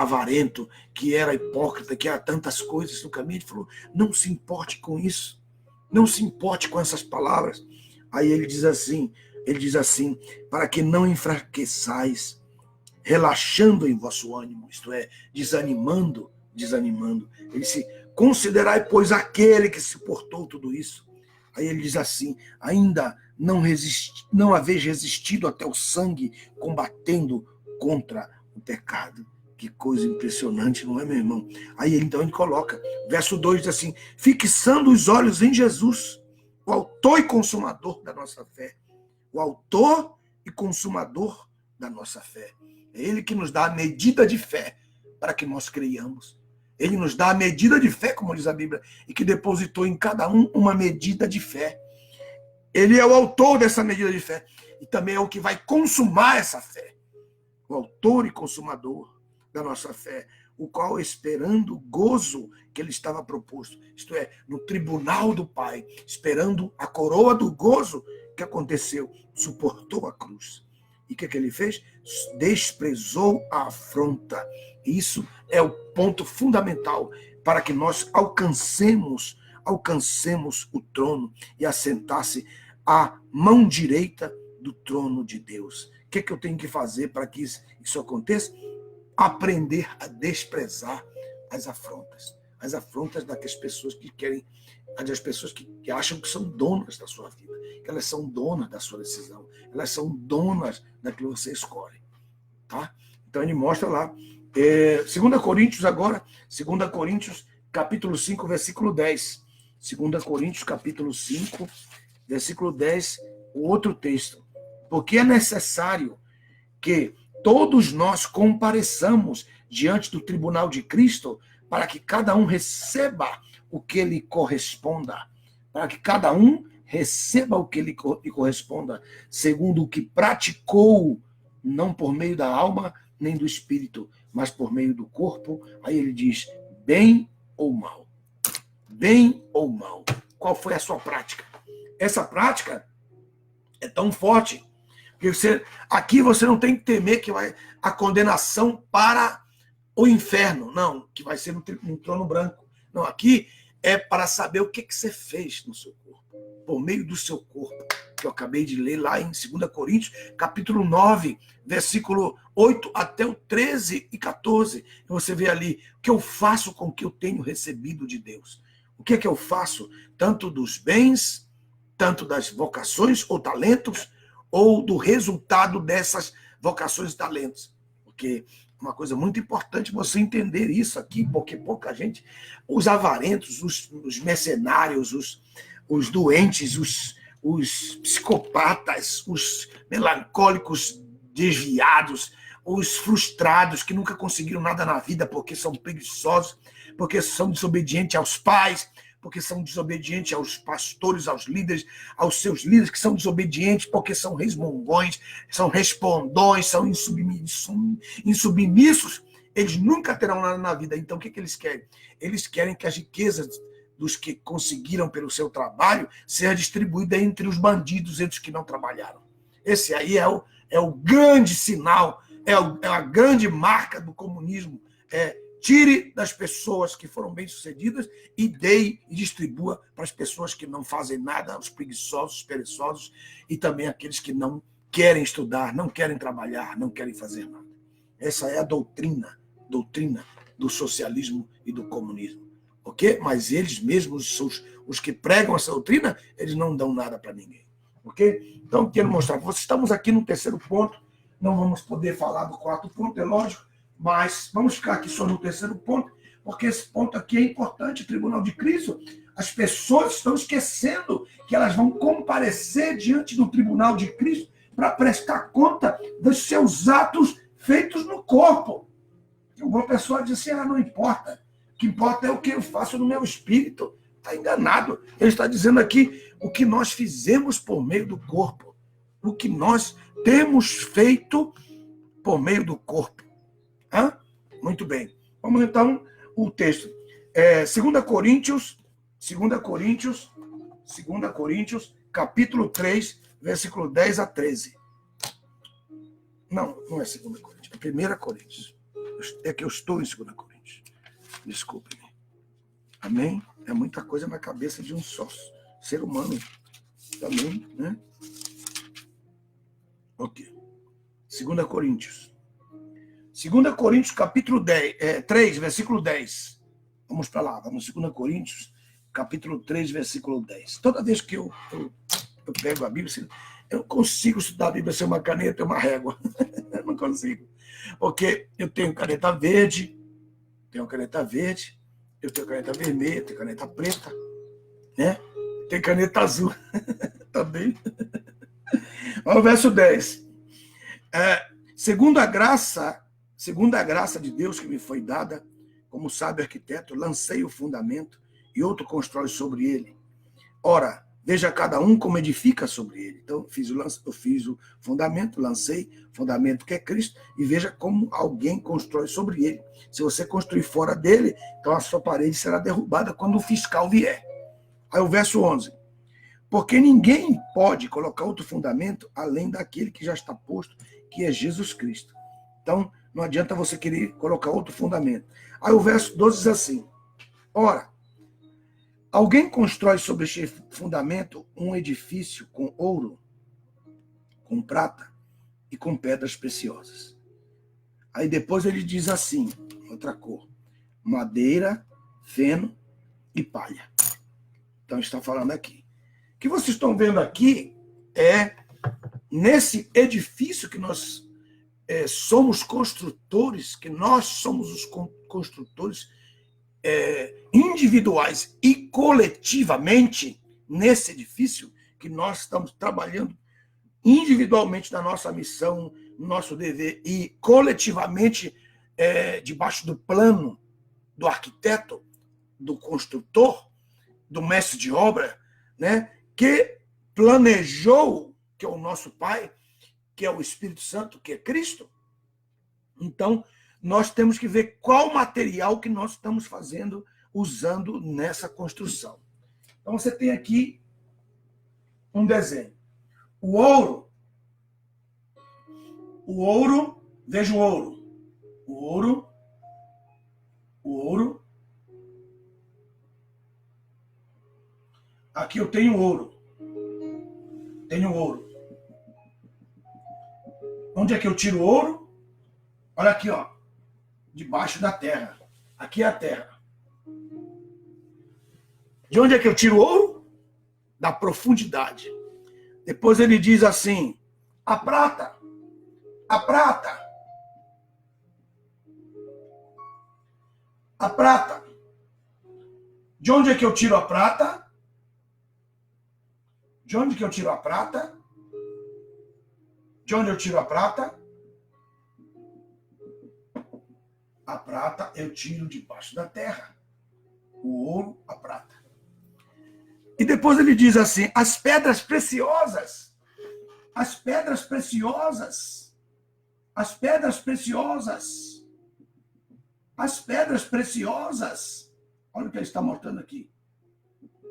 avarento, que era hipócrita, que era tantas coisas no caminho. Ele falou, não se importe com isso, não se importe com essas palavras. Aí ele diz assim, para que não enfraqueçais, relaxando em vosso ânimo, isto é, desanimando. Ele disse, considerai, pois, aquele que suportou tudo isso. Aí ele diz assim, ainda não haveis resistido até o sangue, combatendo contra o pecado. Que coisa impressionante, não é, meu irmão? Aí então ele coloca, verso 2 diz assim, fixando os olhos em Jesus, o autor e consumador da nossa fé. O autor e consumador da nossa fé. É ele que nos dá a medida de fé para que nós creiamos. Ele nos dá a medida de fé, como diz a Bíblia, e que depositou em cada um uma medida de fé. Ele é o autor dessa medida de fé e também é o que vai consumar essa fé. O autor e consumador da nossa fé, o qual, esperando o gozo que ele estava proposto, isto é, no tribunal do Pai, esperando a coroa do gozo, que aconteceu? Suportou a cruz. E o que ele fez? Desprezou a afronta. Isso é o ponto fundamental para que nós alcancemos o trono e assentasse à mão direita do trono de Deus. O que eu tenho que fazer para que isso aconteça? Aprender a desprezar as afrontas daquelas pessoas que querem, das pessoas que acham que são donas da sua vida, que elas são donas da sua decisão, elas são donas daquilo que você escolhe, tá? Então ele mostra lá, 2 Coríntios agora, 2 Coríntios capítulo 5, versículo 10. 2 Coríntios capítulo 5, versículo 10, o outro texto. Porque é necessário que todos nós compareçamos diante do tribunal de Cristo para que cada um receba o que lhe corresponda. Para que cada um receba o que lhe corresponda, segundo o que praticou, não por meio da alma nem do espírito, mas por meio do corpo. Aí ele diz, bem ou mal. Bem ou mal. Qual foi a sua prática? Essa prática é tão forte que aqui você não tem que temer que vai a condenação para o inferno. Não, que vai ser no trono branco. Não, aqui é para saber o que você fez no seu corpo, por meio do seu corpo, que eu acabei de ler lá em 2 Coríntios, capítulo 9, versículo 8 até o 13 e 14. Você vê ali o que eu faço com o que eu tenho recebido de Deus. O que eu faço? Tanto dos bens, tanto das vocações ou talentos, ou do resultado dessas vocações e talentos. Porque uma coisa muito importante você entender isso aqui, porque pouca gente, os avarentos, os mercenários, os doentes, os psicopatas, os melancólicos desviados, os frustrados que nunca conseguiram nada na vida porque são preguiçosos, porque são desobedientes aos pais, porque são desobedientes aos pastores, aos líderes, aos seus líderes, que são desobedientes porque são resmungões, são respondões, são insubmissos, eles nunca terão nada na vida. Então, o que eles querem? Eles querem que as riquezas dos que conseguiram pelo seu trabalho seja distribuída entre os bandidos, entre os que não trabalharam. Esse aí é o grande sinal, é a grande marca do comunismo. Tire das pessoas que foram bem-sucedidas e dê e distribua para as pessoas que não fazem nada, os preguiçosos, os perezosos e também aqueles que não querem estudar, não querem trabalhar, não querem fazer nada. Essa é a doutrina do socialismo e do comunismo. Ok? Mas eles mesmos, os que pregam essa doutrina, eles não dão nada para ninguém. Ok? Então, quero mostrar para vocês. Estamos aqui no terceiro ponto. Não vamos poder falar do quarto ponto, é lógico, mas vamos ficar aqui só no terceiro ponto, porque esse ponto aqui é importante. O Tribunal de Cristo, as pessoas estão esquecendo que elas vão comparecer diante do Tribunal de Cristo para prestar conta dos seus atos feitos no corpo. Alguma pessoa diz assim, não importa. O que importa é o que eu faço no meu espírito. Está enganado. Ele está dizendo aqui o que nós fizemos por meio do corpo. O que nós temos feito por meio do corpo. Muito bem. Vamos então o texto. 2 Coríntios, capítulo 3, versículo 10 a 13. Não é 2 Coríntios, é 1 Coríntios. É que eu estou em 2 Coríntios. Desculpe-me. Amém? É muita coisa na cabeça de um só ser humano também, né? Ok. 2 Coríntios. 2 Coríntios, capítulo 3, versículo 10. Vamos para lá. Vamos 2 Coríntios, capítulo 3, versículo 10. Toda vez que eu pego a Bíblia, eu não consigo estudar a Bíblia sem uma caneta e uma régua. Eu não consigo. Porque eu tenho caneta verde, eu tenho caneta vermelha, eu tenho caneta preta, né? Tem caneta azul também. Olha o verso 10. Segundo a graça de Deus que me foi dada, como sábio arquiteto, lancei o fundamento e outro constrói sobre ele. Ora, veja cada um como edifica sobre ele. Então, eu fiz o fundamento, lancei o fundamento que é Cristo, e veja como alguém constrói sobre ele. Se você construir fora dele, então a sua parede será derrubada quando o fiscal vier. Aí o verso 11. Porque ninguém pode colocar outro fundamento além daquele que já está posto, que é Jesus Cristo. Então, não adianta você querer colocar outro fundamento. Aí o verso 12 diz assim: ora, alguém constrói sobre este fundamento um edifício com ouro, com prata e com pedras preciosas. Aí depois ele diz assim, outra cor: madeira, feno e palha. Então está falando aqui. O que vocês estão vendo aqui é nesse edifício que nós somos construtores, que nós somos os construtores individuais e coletivamente, nesse edifício que nós estamos trabalhando individualmente na nossa missão, no nosso dever, e coletivamente debaixo do plano do arquiteto, do construtor, do mestre de obra, né, que planejou, que é o nosso Pai, que é o Espírito Santo, que é Cristo. Então, nós temos que ver qual material que nós estamos fazendo, usando nessa construção. Então, você tem aqui um desenho. O ouro, veja o ouro. Aqui eu tenho ouro. Onde é que eu tiro o ouro? Olha aqui, ó. Debaixo da terra. Aqui é a terra. De onde é que eu tiro o ouro? Da profundidade. Depois ele diz assim: a prata. De onde é que eu tiro a prata? De onde eu tiro a prata? A prata eu tiro debaixo da terra. O ouro, a prata. E depois ele diz assim: as pedras preciosas. Olha o que ele está mostrando aqui.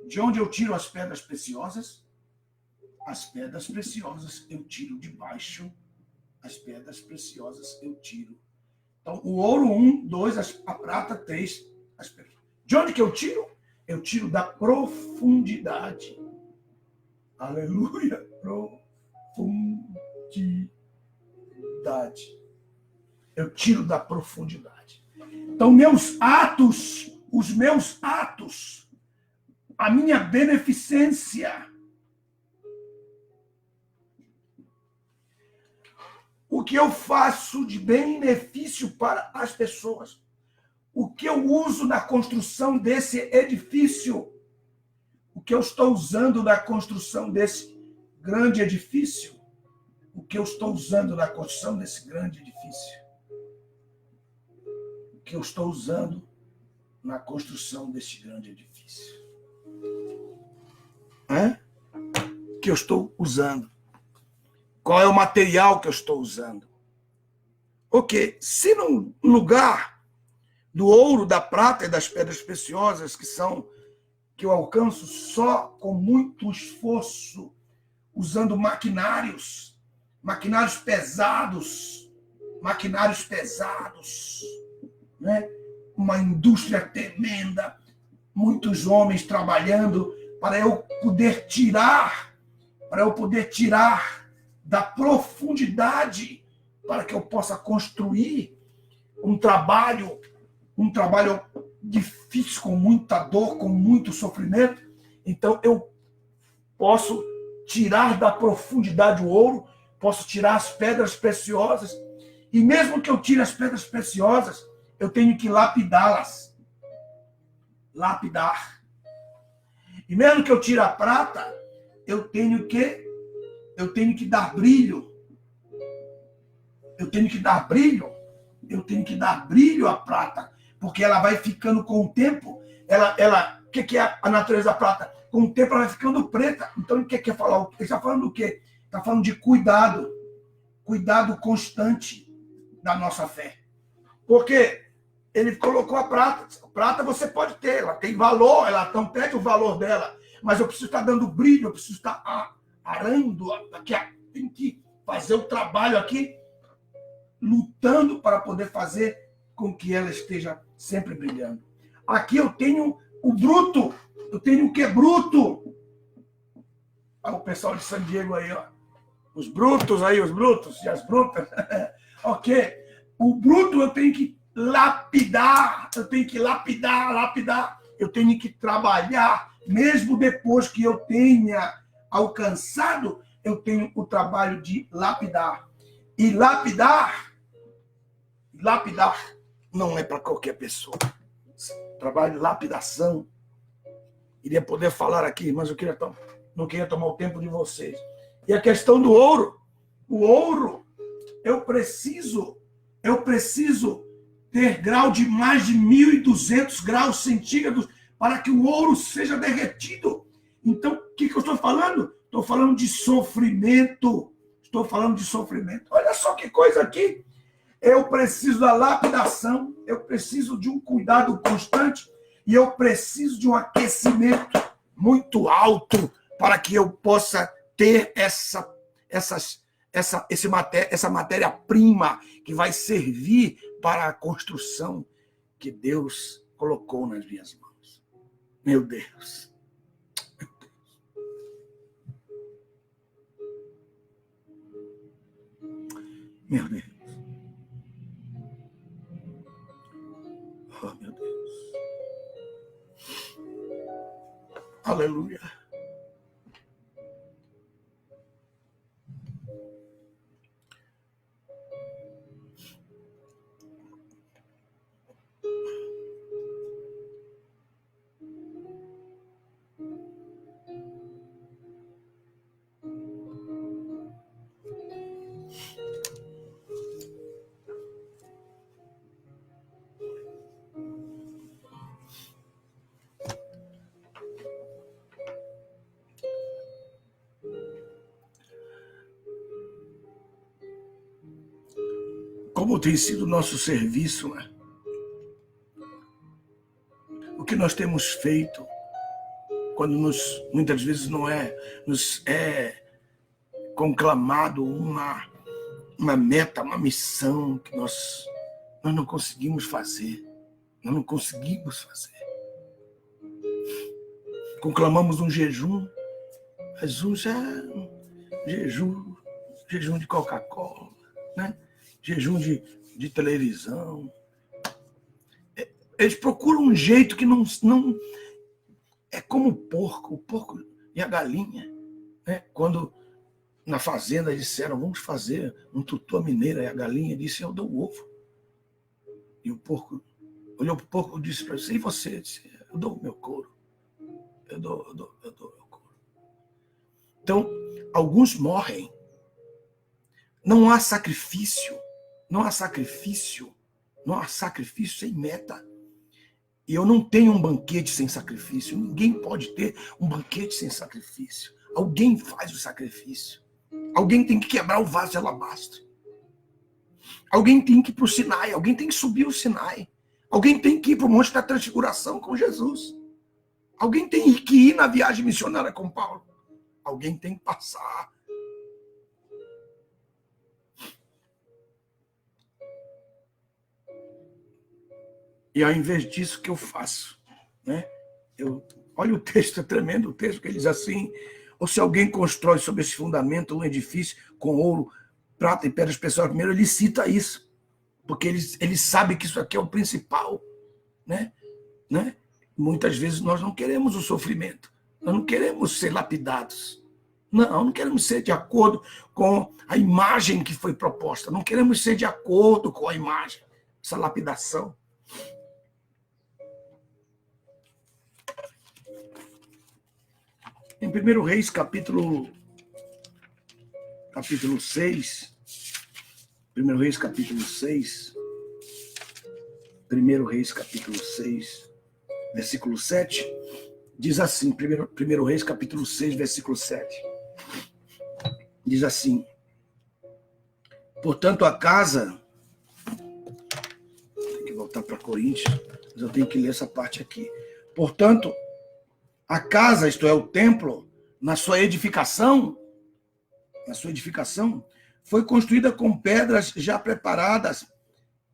De onde eu tiro as pedras preciosas? As pedras preciosas eu tiro debaixo. Então, o ouro, 1, 2, a prata, 3. As pedras. De onde que eu tiro? Eu tiro da profundidade. Aleluia! Profundidade. Eu tiro da profundidade. Então, os meus atos, a minha beneficência, o que eu faço de benefício para as pessoas, o que eu uso na construção desse edifício, o que eu estou usando na construção desse grande edifício, o que eu estou usando na construção desse grande edifício, o que eu estou usando na construção desse grande edifício. O que eu estou usando? Qual é o material que eu estou usando? Porque se num lugar do ouro, da prata e das pedras preciosas, que eu alcanço só com muito esforço, usando maquinários pesados, né? Uma indústria tremenda, muitos homens trabalhando para eu poder tirar da profundidade, para que eu possa construir um trabalho difícil, com muita dor, com muito sofrimento. Então eu posso tirar da profundidade o ouro, posso tirar as pedras preciosas, e mesmo que eu tire as pedras preciosas, eu tenho que lapidá-las. Lapidar. E mesmo que eu tire a prata, eu tenho que dar brilho. Eu tenho que dar brilho à prata, porque ela vai ficando com o tempo, o que é a natureza da prata? Com o tempo ela vai ficando preta. Então, o que quer falar? Ele está falando do quê? Está falando de cuidado constante da nossa fé. Porque ele colocou a prata. A prata você pode ter, ela tem valor, ela não perde o valor dela, mas eu preciso estar dando brilho, eu preciso estar arando, tem que fazer o trabalho aqui, lutando para poder fazer com que ela esteja sempre brilhando. Aqui eu tenho o bruto, eu tenho o que é bruto. Olha o pessoal de San Diego aí, ó. Os brutos e as brutas. Ok. O bruto eu tenho que lapidar, eu tenho que trabalhar, mesmo depois que eu tenha alcançado, eu tenho o trabalho de lapidar. E lapidar não é para qualquer pessoa. Trabalho de lapidação. Iria poder falar aqui, mas não queria tomar o tempo de vocês. E a questão do ouro. O ouro, eu preciso ter grau de mais de 1.200 graus centígrados para que o ouro seja derretido. Então, o que eu estou falando? Estou falando de sofrimento. Olha só que coisa aqui. Eu preciso da lapidação, eu preciso de um cuidado constante e eu preciso de um aquecimento muito alto para que eu possa ter essa matéria-prima que vai servir para a construção que Deus colocou nas minhas mãos. Meu Deus. Meu Deus. Oh, meu Deus. Aleluia. Como tem sido o nosso serviço, né? O que nós temos feito quando muitas vezes nos é conclamado uma meta, uma missão que nós não conseguimos fazer. Nós não conseguimos fazer. Conclamamos um jejum, mas um jejum de Coca-Cola, né? Jejum de televisão. Eles procuram um jeito que não é como o porco e a galinha, né? Quando na fazenda disseram, vamos fazer um tutu mineira, e a galinha disse, eu dou o ovo. E o porco olhou para o porco e disse para ele, e você? Eu disse, eu dou o meu couro. Eu dou o meu couro. Então, alguns morrem. Não há sacrifício. Não há sacrifício. Não há sacrifício sem meta. E eu não tenho um banquete sem sacrifício. Ninguém pode ter um banquete sem sacrifício. Alguém faz o sacrifício. Alguém tem que quebrar o vaso de alabastro. Alguém tem que ir para o Sinai. Alguém tem que subir o Sinai. Alguém tem que ir para o Monte da Transfiguração com Jesus. Alguém tem que ir na viagem missionária com Paulo. Alguém tem que passar. E ao invés disso, o que eu faço? Né? Olha o texto, é tremendo o texto, que ele diz assim, ou se alguém constrói sobre esse fundamento um edifício com ouro, prata e pedras preciosas, primeiro ele cita isso, porque ele sabe que isso aqui é o principal. Né? Muitas vezes nós não queremos o sofrimento, nós não queremos ser lapidados. Não queremos ser de acordo com a imagem que foi proposta, não queremos ser de acordo com a imagem, essa lapidação. Em 1 Reis, capítulo 6, 1 Reis, capítulo 6, 1 Reis, capítulo 6, versículo 7, diz assim, 1 Reis, capítulo 6, versículo 7, diz assim, portanto a casa, tem que voltar para Coríntios, mas eu tenho que ler essa parte aqui, portanto, a casa, isto é, o templo, na sua edificação, foi construída com pedras já preparadas,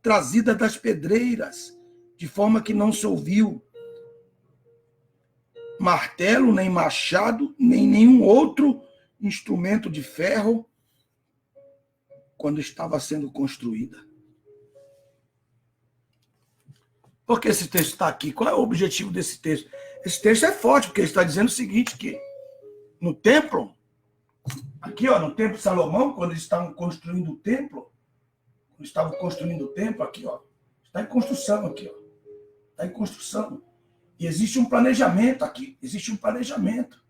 trazidas das pedreiras, de forma que não se ouviu martelo, nem machado, nem nenhum outro instrumento de ferro quando estava sendo construída. Por que esse texto está aqui? Qual é o objetivo desse texto? Esse texto é forte, porque ele está dizendo o seguinte, que no templo, aqui no templo de Salomão, quando eles estavam construindo o templo, aqui, está em construção aqui, está em construção. E existe um planejamento aqui, existe um planejamento,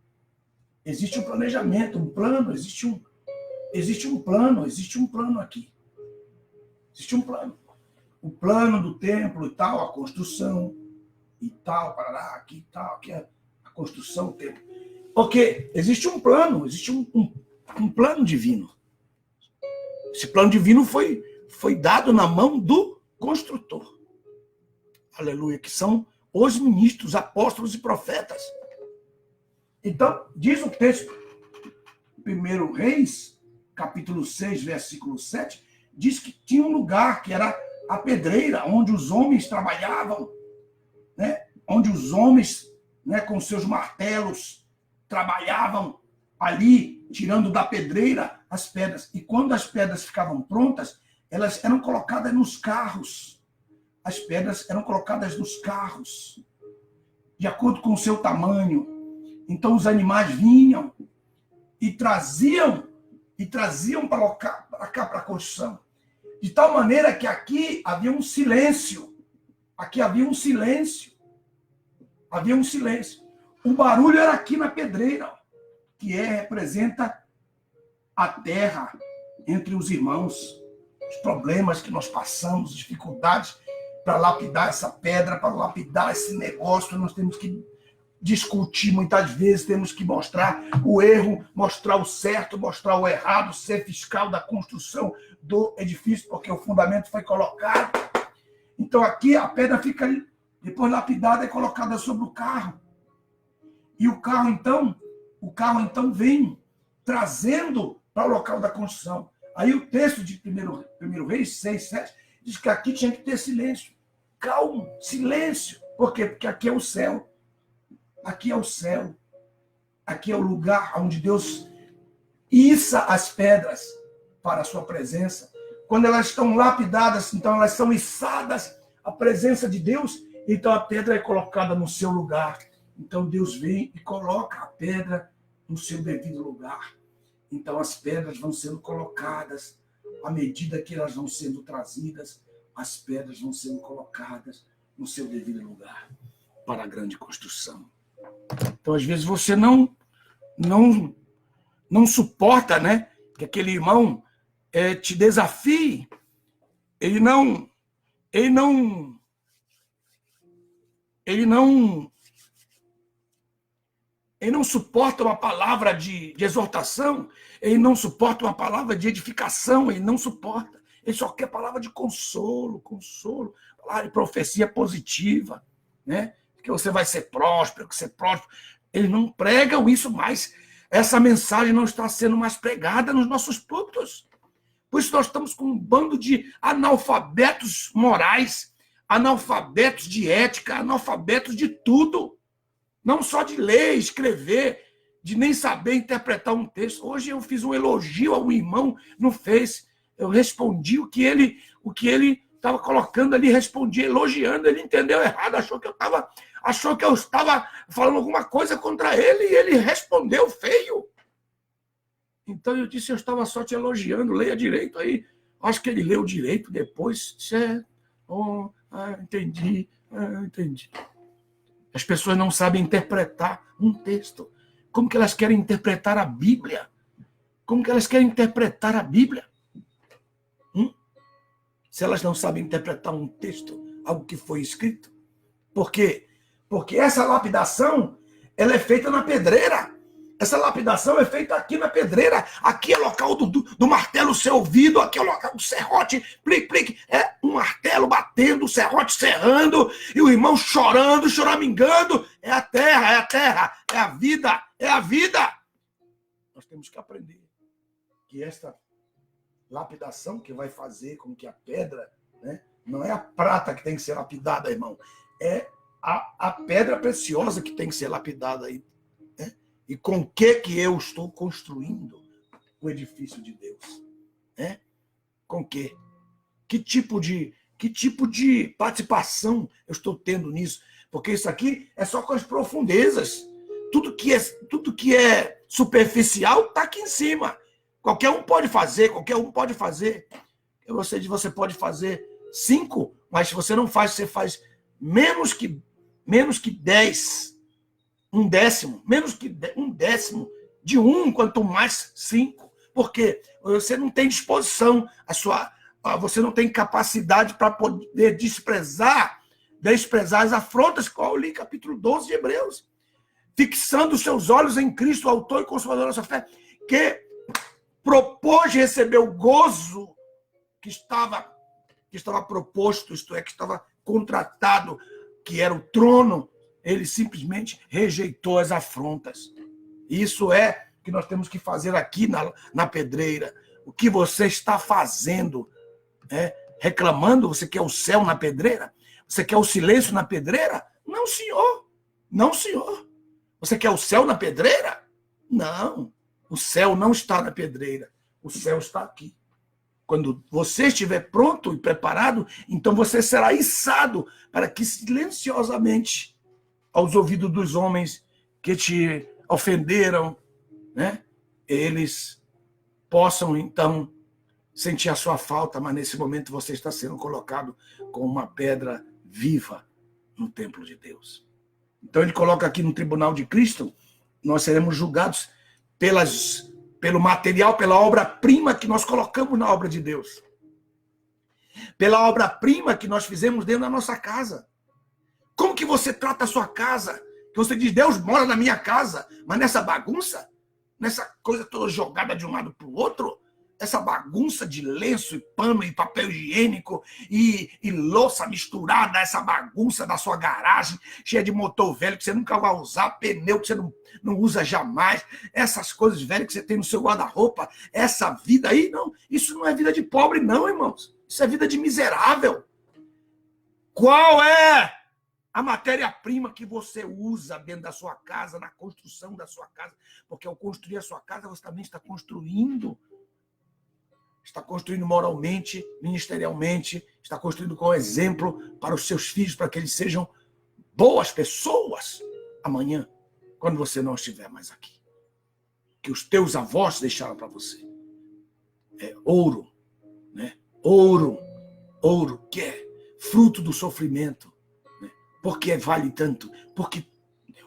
um plano, existe um plano aqui, existe um plano. O plano do templo e tal, a construção e tal, parará, aqui e tal, aqui é a construção do templo. Porque existe um plano, existe um plano divino. Esse plano divino foi dado na mão do construtor. Aleluia, que são os ministros, apóstolos e profetas. Então, diz o texto, 1 Reis, capítulo 6, versículo 7, diz que tinha um lugar que era a pedreira, onde os homens trabalhavam, né? Onde os homens, né, com seus martelos, trabalhavam ali, tirando da pedreira as pedras. E quando as pedras ficavam prontas, elas eram colocadas nos carros. As pedras eram colocadas nos carros, de acordo com o seu tamanho. Então os animais vinham e traziam para cá, para a construção. De tal maneira que aqui havia um silêncio. O barulho era aqui na pedreira, que representa a terra entre os irmãos. Os problemas que nós passamos, dificuldades para lapidar essa pedra, para lapidar esse negócio, nós temos que discutir muitas vezes, temos que mostrar o erro, mostrar o certo, mostrar o errado, ser fiscal da construção do edifício, porque o fundamento foi colocado. Então aqui a pedra fica, depois lapidada, é colocada sobre o carro. E o carro então vem trazendo para o local da construção. Aí o texto de 1 Reis 6, 7, diz que aqui tinha que ter silêncio. Calmo, silêncio. Por quê? Porque aqui é o céu. Aqui é o céu. Aqui é o lugar onde Deus issa as pedras para a sua presença. Quando elas estão lapidadas, então elas são içadas à presença de Deus, então a pedra é colocada no seu lugar. Então Deus vem e coloca a pedra no seu devido lugar. Então as pedras vão sendo colocadas, à medida que elas vão sendo trazidas, as pedras vão sendo colocadas no seu devido lugar para a grande construção. Então, às vezes, você não suporta, né, que aquele irmão te desafie. Ele não suporta uma palavra de exortação, ele não suporta uma palavra de edificação, ele não suporta. Ele só quer palavra de consolo, palavra de profecia positiva, né? Que você vai ser próspero, que ser próspero. Eles não pregam isso mais. Essa mensagem não está sendo mais pregada nos nossos púlpitos. Por isso nós estamos com um bando de analfabetos morais, analfabetos de ética, analfabetos de tudo. Não só de ler, escrever, de nem saber interpretar um texto. Hoje eu fiz um elogio a um irmão no Face. Eu respondi o que ele estava colocando ali, respondi elogiando. Ele entendeu errado, achou que eu estava falando alguma coisa contra ele e ele respondeu feio. Então eu disse, eu estava só te elogiando, leia direito aí. Acho que ele leu direito depois. Entendi. As pessoas não sabem interpretar um texto. Como que elas querem interpretar a Bíblia? Como que elas querem interpretar a Bíblia? Se elas não sabem interpretar um texto, algo que foi escrito. Por quê? Porque essa lapidação, ela é feita na pedreira. Essa lapidação é feita aqui na pedreira. Aqui é local do martelo ser ouvido. Aqui é o local do serrote. Plique, plique. É um martelo batendo, o serrote serrando. E o irmão chorando, choramingando. É a terra. É a vida. É a vida. Nós temos que aprender que esta lapidação que vai fazer com que a pedra, né, não é a prata que tem que ser lapidada, irmão. É a pedra preciosa que tem que ser lapidada aí. E com que eu estou construindo o edifício de Deus? Com que? Que tipo de participação eu estou tendo nisso? Porque isso aqui é só com as profundezas. Tudo que é superficial está aqui em cima. Qualquer um pode fazer. Você pode fazer 5, mas se você não faz, você faz menos que 10. Um décimo de 1, quanto mais 5. Porque você não tem disposição, você não tem capacidade para poder desprezar as afrontas, qual eu li capítulo 12 de Hebreus. Fixando os seus olhos em Cristo, autor e consumador da nossa fé, que propôs receber o gozo que estava proposto, isto é, que estava contratado, que era o trono. Ele simplesmente rejeitou as afrontas. Isso é o que nós temos que fazer aqui na pedreira. O que você está fazendo? Reclamando? Você quer o céu na pedreira? Você quer o silêncio na pedreira? Não, senhor. Não, senhor. Você quer o céu na pedreira? Não. O céu não está na pedreira. O céu está aqui. Quando você estiver pronto e preparado, então você será içado para que silenciosamente, aos ouvidos dos homens que te ofenderam, né, eles possam, então, sentir a sua falta, mas nesse momento você está sendo colocado como uma pedra viva no templo de Deus. Então ele coloca aqui no tribunal de Cristo, nós seremos julgados pelo material, pela obra-prima que nós colocamos na obra de Deus. Pela obra-prima que nós fizemos dentro da nossa casa. Como que você trata a sua casa? Que você diz, Deus mora na minha casa, mas nessa bagunça, nessa coisa toda jogada de um lado para o outro, essa bagunça de lenço e pano e papel higiênico e louça misturada, essa bagunça da sua garagem, cheia de motor velho que você nunca vai usar, pneu que você não usa jamais, essas coisas velhas que você tem no seu guarda-roupa, essa vida aí, não, isso não é vida de pobre não, irmãos. Isso é vida de miserável. Qual é a matéria-prima que você usa dentro da sua casa, na construção da sua casa? Porque ao construir a sua casa, você também está construindo moralmente, ministerialmente, está construindo com exemplo para os seus filhos, para que eles sejam boas pessoas amanhã, quando você não estiver mais aqui. que os teus avós deixaram para você. É ouro, né? Ouro, que é fruto do sofrimento. Né? Por que vale tanto? Porque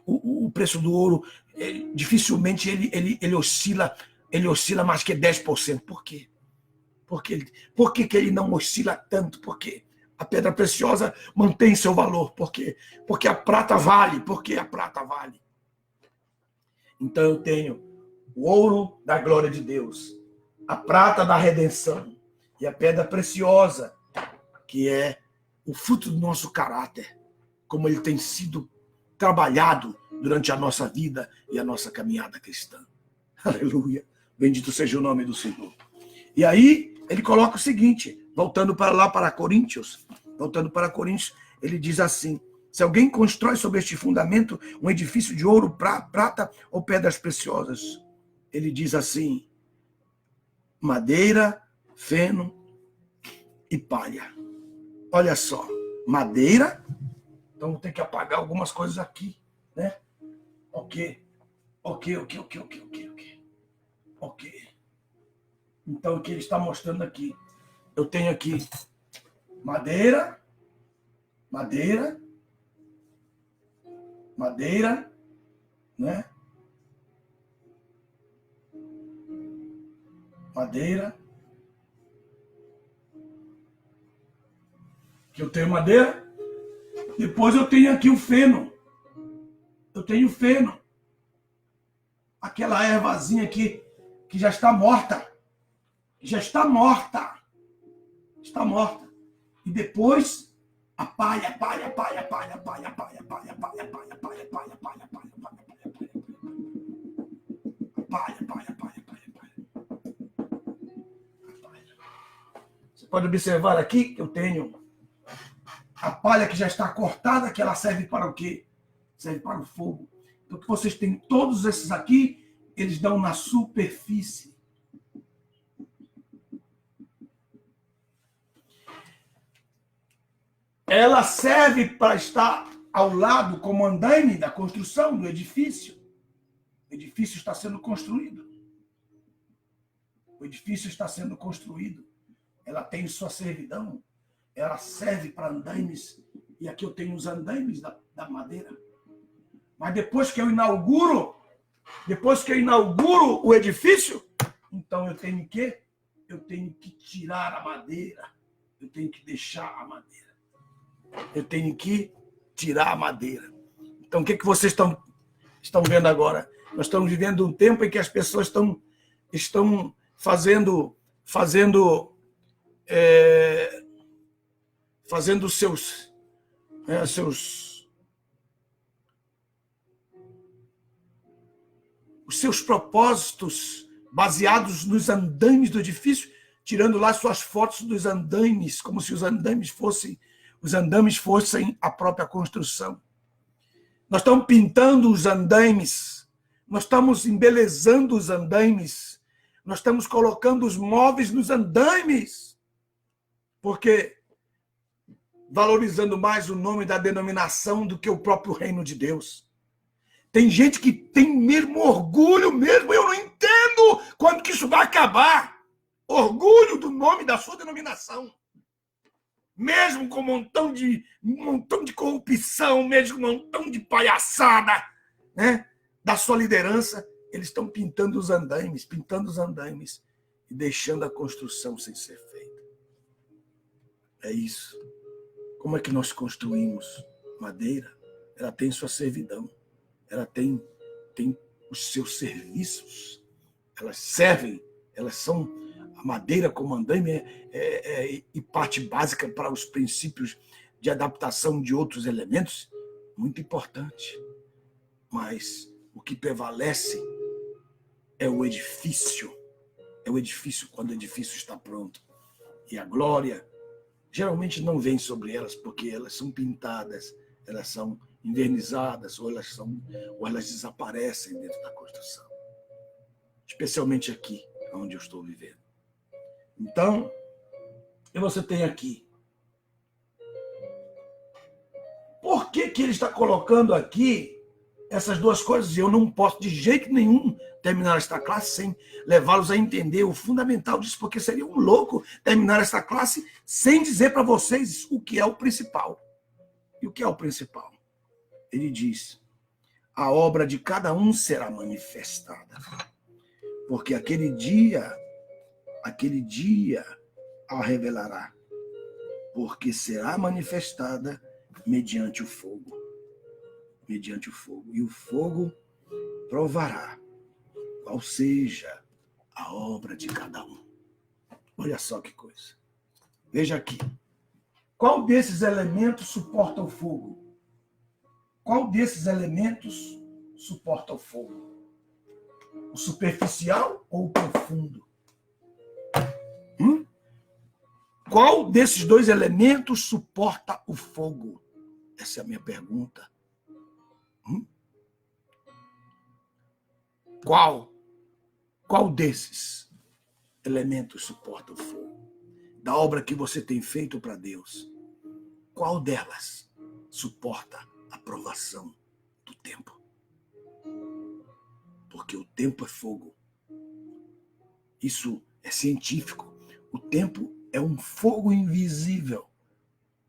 o preço do ouro, dificilmente ele oscila mais que 10%. Por quê? Por que ele não oscila tanto? Porque a pedra preciosa mantém seu valor. Por quê? Porque a prata vale. Porque a prata vale. Então eu tenho o ouro da glória de Deus, a prata da redenção e a pedra preciosa, que é o fruto do nosso caráter, como ele tem sido trabalhado durante a nossa vida e a nossa caminhada cristã. Aleluia. Bendito seja o nome do Senhor. E aí ele coloca o seguinte, voltando para Coríntios, ele diz assim: se alguém constrói sobre este fundamento um edifício de ouro, prata ou pedras preciosas, ele diz assim: madeira, feno e palha. Olha só, madeira. Então vou ter que apagar algumas coisas aqui, né? Ok. Então o que ele está mostrando aqui? Eu tenho aqui madeira, né? Madeira. Que eu tenho madeira. Depois eu tenho aqui o feno. Aquela ervazinha aqui que já está morta. Está morta. E depois a palha. Você pode observar aqui que eu tenho a palha que já está cortada, que ela serve para o quê? Serve para o fogo. Então, que vocês têm todos esses aqui, eles dão na superfície. Ela serve para estar ao lado como andaime da construção do edifício. O edifício está sendo construído. Ela tem sua servidão. Ela serve para andaimes. E aqui eu tenho os andaimes da madeira. Mas depois que eu inauguro o edifício, então eu tenho que tirar a madeira. Eu tenho que deixar a madeira. Eu tenho que tirar a madeira. Então, o que vocês estão vendo agora? Nós estamos vivendo um tempo em que as pessoas estão fazendo os seus propósitos baseados nos andaimes do edifício, tirando lá suas fotos dos andaimes, como se os andames fossem a própria construção. Nós estamos pintando os andaimes, nós estamos embelezando os andaimes, nós estamos colocando os móveis nos andaimes, porque valorizando mais o nome da denominação do que o próprio reino de Deus. Tem gente que tem mesmo orgulho mesmo, eu não entendo quando que isso vai acabar. Orgulho do nome da sua denominação. Mesmo com um montão de corrupção, mesmo com um montão de palhaçada, né, da sua liderança, eles estão pintando os andaimes e deixando a construção sem ser feita. É isso. Como é que nós construímos? Madeira, ela tem sua servidão, ela tem os seus serviços, elas servem, elas são a madeira como andaime e parte básica para os princípios de adaptação de outros elementos, muito importante. Mas o que prevalece é o edifício. É o edifício quando o edifício está pronto. E a glória geralmente não vem sobre elas porque elas são pintadas, elas são envernizadas ou elas desaparecem dentro da construção. Especialmente aqui, onde eu estou vivendo. Então, e você tem aqui. Por que ele está colocando aqui essas duas coisas. E eu não posso de jeito nenhum terminar esta classe sem levá-los a entender o fundamental disso, porque seria um louco terminar esta classe sem dizer para vocês o que é o principal. E o que é o principal? Ele diz: a obra de cada um será manifestada, porque aquele dia a revelará, porque será manifestada mediante o fogo. Mediante o fogo. E o fogo provará qual seja a obra de cada um. Olha só que coisa. Veja aqui. Qual desses elementos suporta o fogo? Qual desses elementos suporta o fogo? O superficial ou o profundo? Qual desses dois elementos suporta o fogo? Essa é a minha pergunta. Qual desses elementos suporta o fogo? Da obra que você tem feito para Deus, qual delas suporta a provação do tempo? Porque o tempo é fogo. Isso é científico. O tempo é um fogo invisível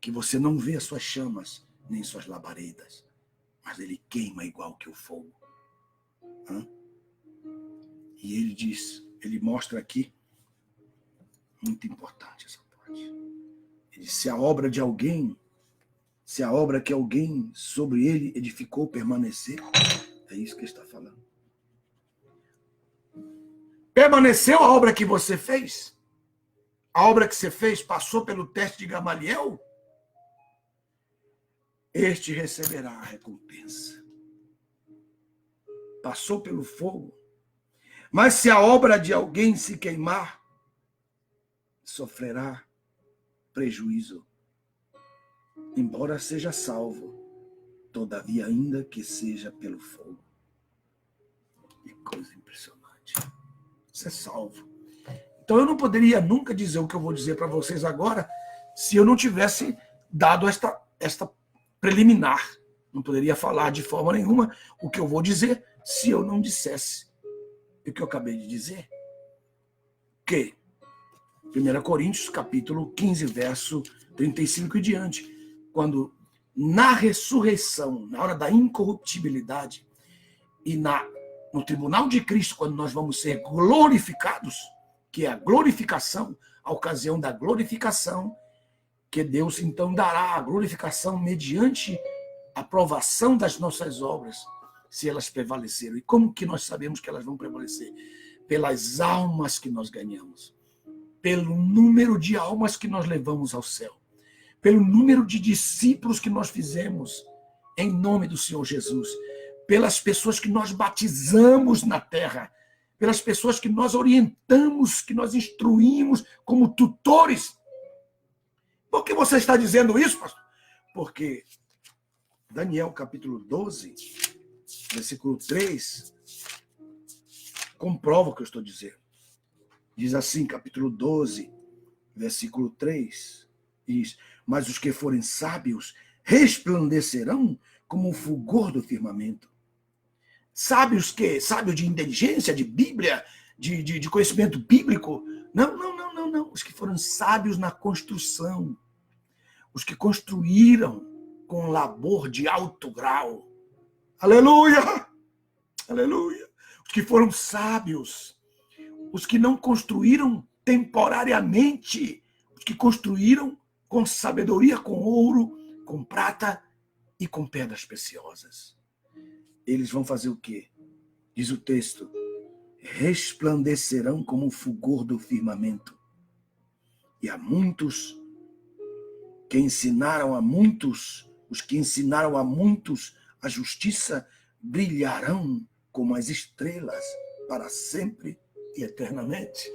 que você não vê as suas chamas nem suas labaredas, mas ele queima igual que o fogo. E ele diz, ele mostra aqui, muito importante essa parte. Ele diz: se a obra que alguém sobre ele edificou permanecer, é isso que ele está falando. Permaneceu a obra que você fez? A obra que você fez passou pelo teste de Gamaliel? Este receberá a recompensa. Passou pelo fogo. Mas se a obra de alguém se queimar, sofrerá prejuízo, embora seja salvo, todavia ainda que seja pelo fogo. Que coisa impressionante. Você é salvo. Então eu não poderia nunca dizer o que eu vou dizer para vocês agora se eu não tivesse dado esta preliminar. Não poderia falar de forma nenhuma o que eu vou dizer se eu não dissesse o que eu acabei de dizer. Que 1 Coríntios, capítulo 15, verso 35 e diante. Quando na ressurreição, na hora da incorruptibilidade, e no tribunal de Cristo, quando nós vamos ser glorificados, que é a glorificação, a ocasião da glorificação, que Deus então dará a glorificação mediante a provação das nossas obras, se elas prevaleceram. E como que nós sabemos que elas vão prevalecer? Pelas almas que nós ganhamos, pelo número de almas que nós levamos ao céu, pelo número de discípulos que nós fizemos em nome do Senhor Jesus, pelas pessoas que nós batizamos na terra, pelas pessoas que nós orientamos, que nós instruímos como tutores. Por que você está dizendo isso, pastor? Porque Daniel, capítulo 12, versículo 3, comprova o que eu estou dizendo. Diz assim, capítulo 12, versículo 3, diz: mas os que forem sábios resplandecerão como o fulgor do firmamento. Sábios que? Sábios de inteligência, de Bíblia, de conhecimento bíblico? Não. Os que foram sábios na construção. Os que construíram com labor de alto grau. Aleluia! Aleluia! Os que foram sábios. Os que não construíram temporariamente. Os que construíram com sabedoria, com ouro, com prata e com pedras preciosas. Eles vão fazer o quê? Diz o texto: resplandecerão como o fulgor do firmamento. E há muitos que ensinaram a muitos, os que ensinaram a muitos a justiça, brilharão como as estrelas para sempre e eternamente.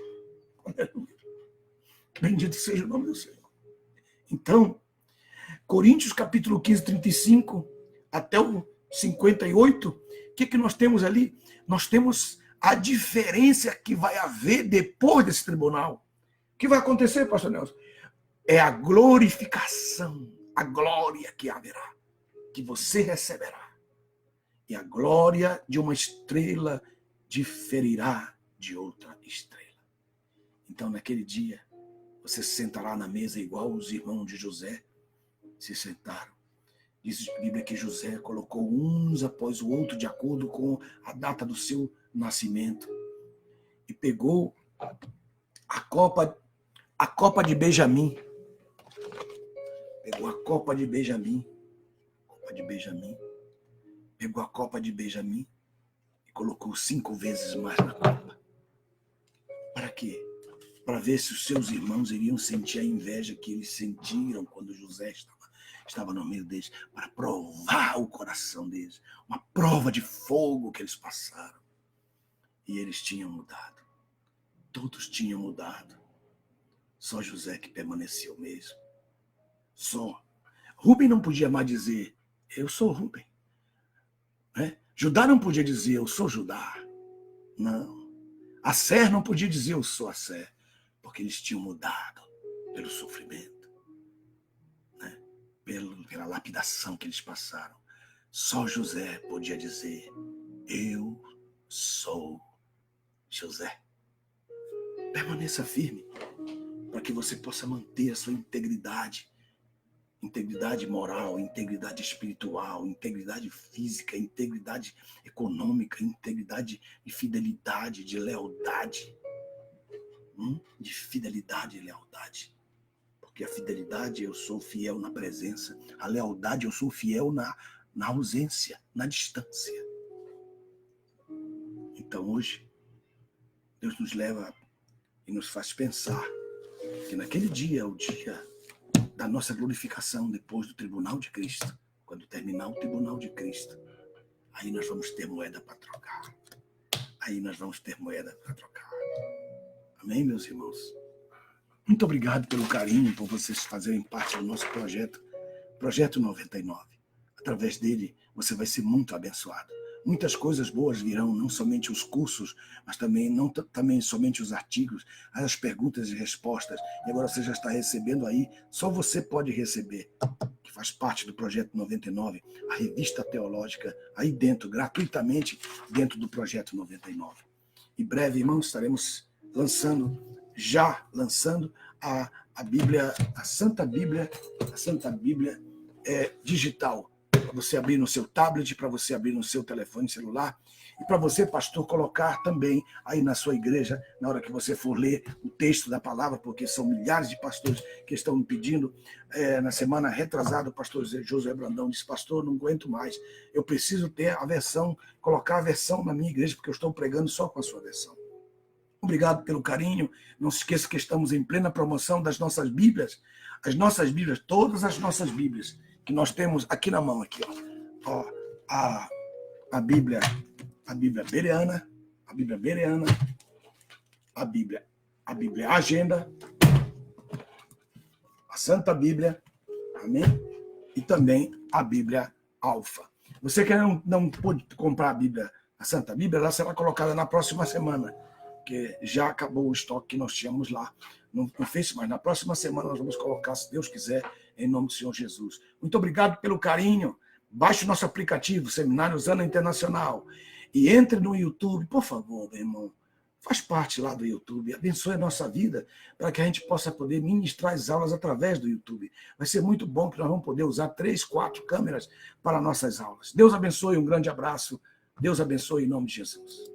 Aleluia. Bendito seja o nome do Senhor. Então, Coríntios capítulo 15, 35 até o 58, o que nós temos ali? Nós temos a diferença que vai haver depois desse tribunal. O que vai acontecer, pastor Nelson? É a glorificação, a glória que haverá, que você receberá. e a glória de uma estrela diferirá de outra estrela. Então, naquele dia, você se sentará na mesa igual os irmãos de José se sentaram. Diz a Bíblia que José colocou uns após o outro de acordo com a data do seu nascimento. E pegou a copa de Benjamim. Pegou a copa de Benjamim. Pegou a copa de Benjamim e colocou 5 vezes mais na copa. Para quê? Para ver se os seus irmãos iriam sentir a inveja que eles sentiram quando José estava no meio deles, para provar o coração deles, uma prova de fogo que eles passaram. E eles tinham mudado. Todos tinham mudado. Só José que permaneceu mesmo. Só. Rubem não podia mais dizer, eu sou Rubem. Judá não podia dizer, eu sou Judá. Não. Asser não podia dizer, eu sou Asser. Porque eles tinham mudado pelo sofrimento. Pela lapidação que eles passaram. Só José podia dizer, eu sou José. Permaneça firme, para que você possa manter a sua integridade. Integridade moral, integridade espiritual, integridade física, integridade econômica, integridade de fidelidade, de lealdade. De fidelidade e lealdade. Porque a fidelidade, eu sou fiel na presença. A lealdade, eu sou fiel na ausência, na distância. Então hoje, Deus nos leva e nos faz pensar que naquele dia é o dia da nossa glorificação depois do tribunal de Cristo. Quando terminar o tribunal de Cristo, aí nós vamos ter moeda para trocar. Amém, meus irmãos? Muito obrigado pelo carinho, por vocês fazerem parte do nosso Projeto 99. Através dele, você vai ser muito abençoado. Muitas coisas boas virão, não somente os cursos, mas também somente os artigos, as perguntas e respostas. E agora você já está recebendo aí, só você pode receber, que faz parte do Projeto 99, a revista teológica, aí dentro, gratuitamente, dentro do Projeto 99. Em breve, irmãos, estaremos lançando a Bíblia, a Santa Bíblia digital, para você abrir no seu tablet, para você abrir no seu telefone celular, e para você, pastor, colocar também aí na sua igreja, na hora que você for ler o texto da palavra, porque são milhares de pastores que estão me pedindo. Na semana retrasada, o pastor Josué Brandão disse, pastor, não aguento mais, eu preciso ter a versão, colocar a versão na minha igreja, porque eu estou pregando só com a sua versão. Obrigado pelo carinho. Não se esqueça que estamos em plena promoção das nossas Bíblias. Todas as nossas Bíblias, que nós temos aqui na mão, aqui, ó, a Bíblia Bereana, a Bíblia Agenda, a Santa Bíblia, amém? E também a Bíblia Alfa. Você que não pôde comprar a Santa Bíblia, ela será colocada na próxima semana, porque já acabou o estoque que nós tínhamos lá no Face, mas na próxima semana nós vamos colocar, se Deus quiser, em nome do Senhor Jesus. Muito obrigado pelo carinho. Baixe o nosso aplicativo, Seminário Osana Internacional, e entre no YouTube, por favor, meu irmão. Faz parte lá do YouTube, abençoe a nossa vida, para que a gente possa poder ministrar as aulas através do YouTube. Vai ser muito bom que nós vamos poder usar 3, 4 câmeras para nossas aulas. Deus abençoe, um grande abraço. Deus abençoe em nome de Jesus.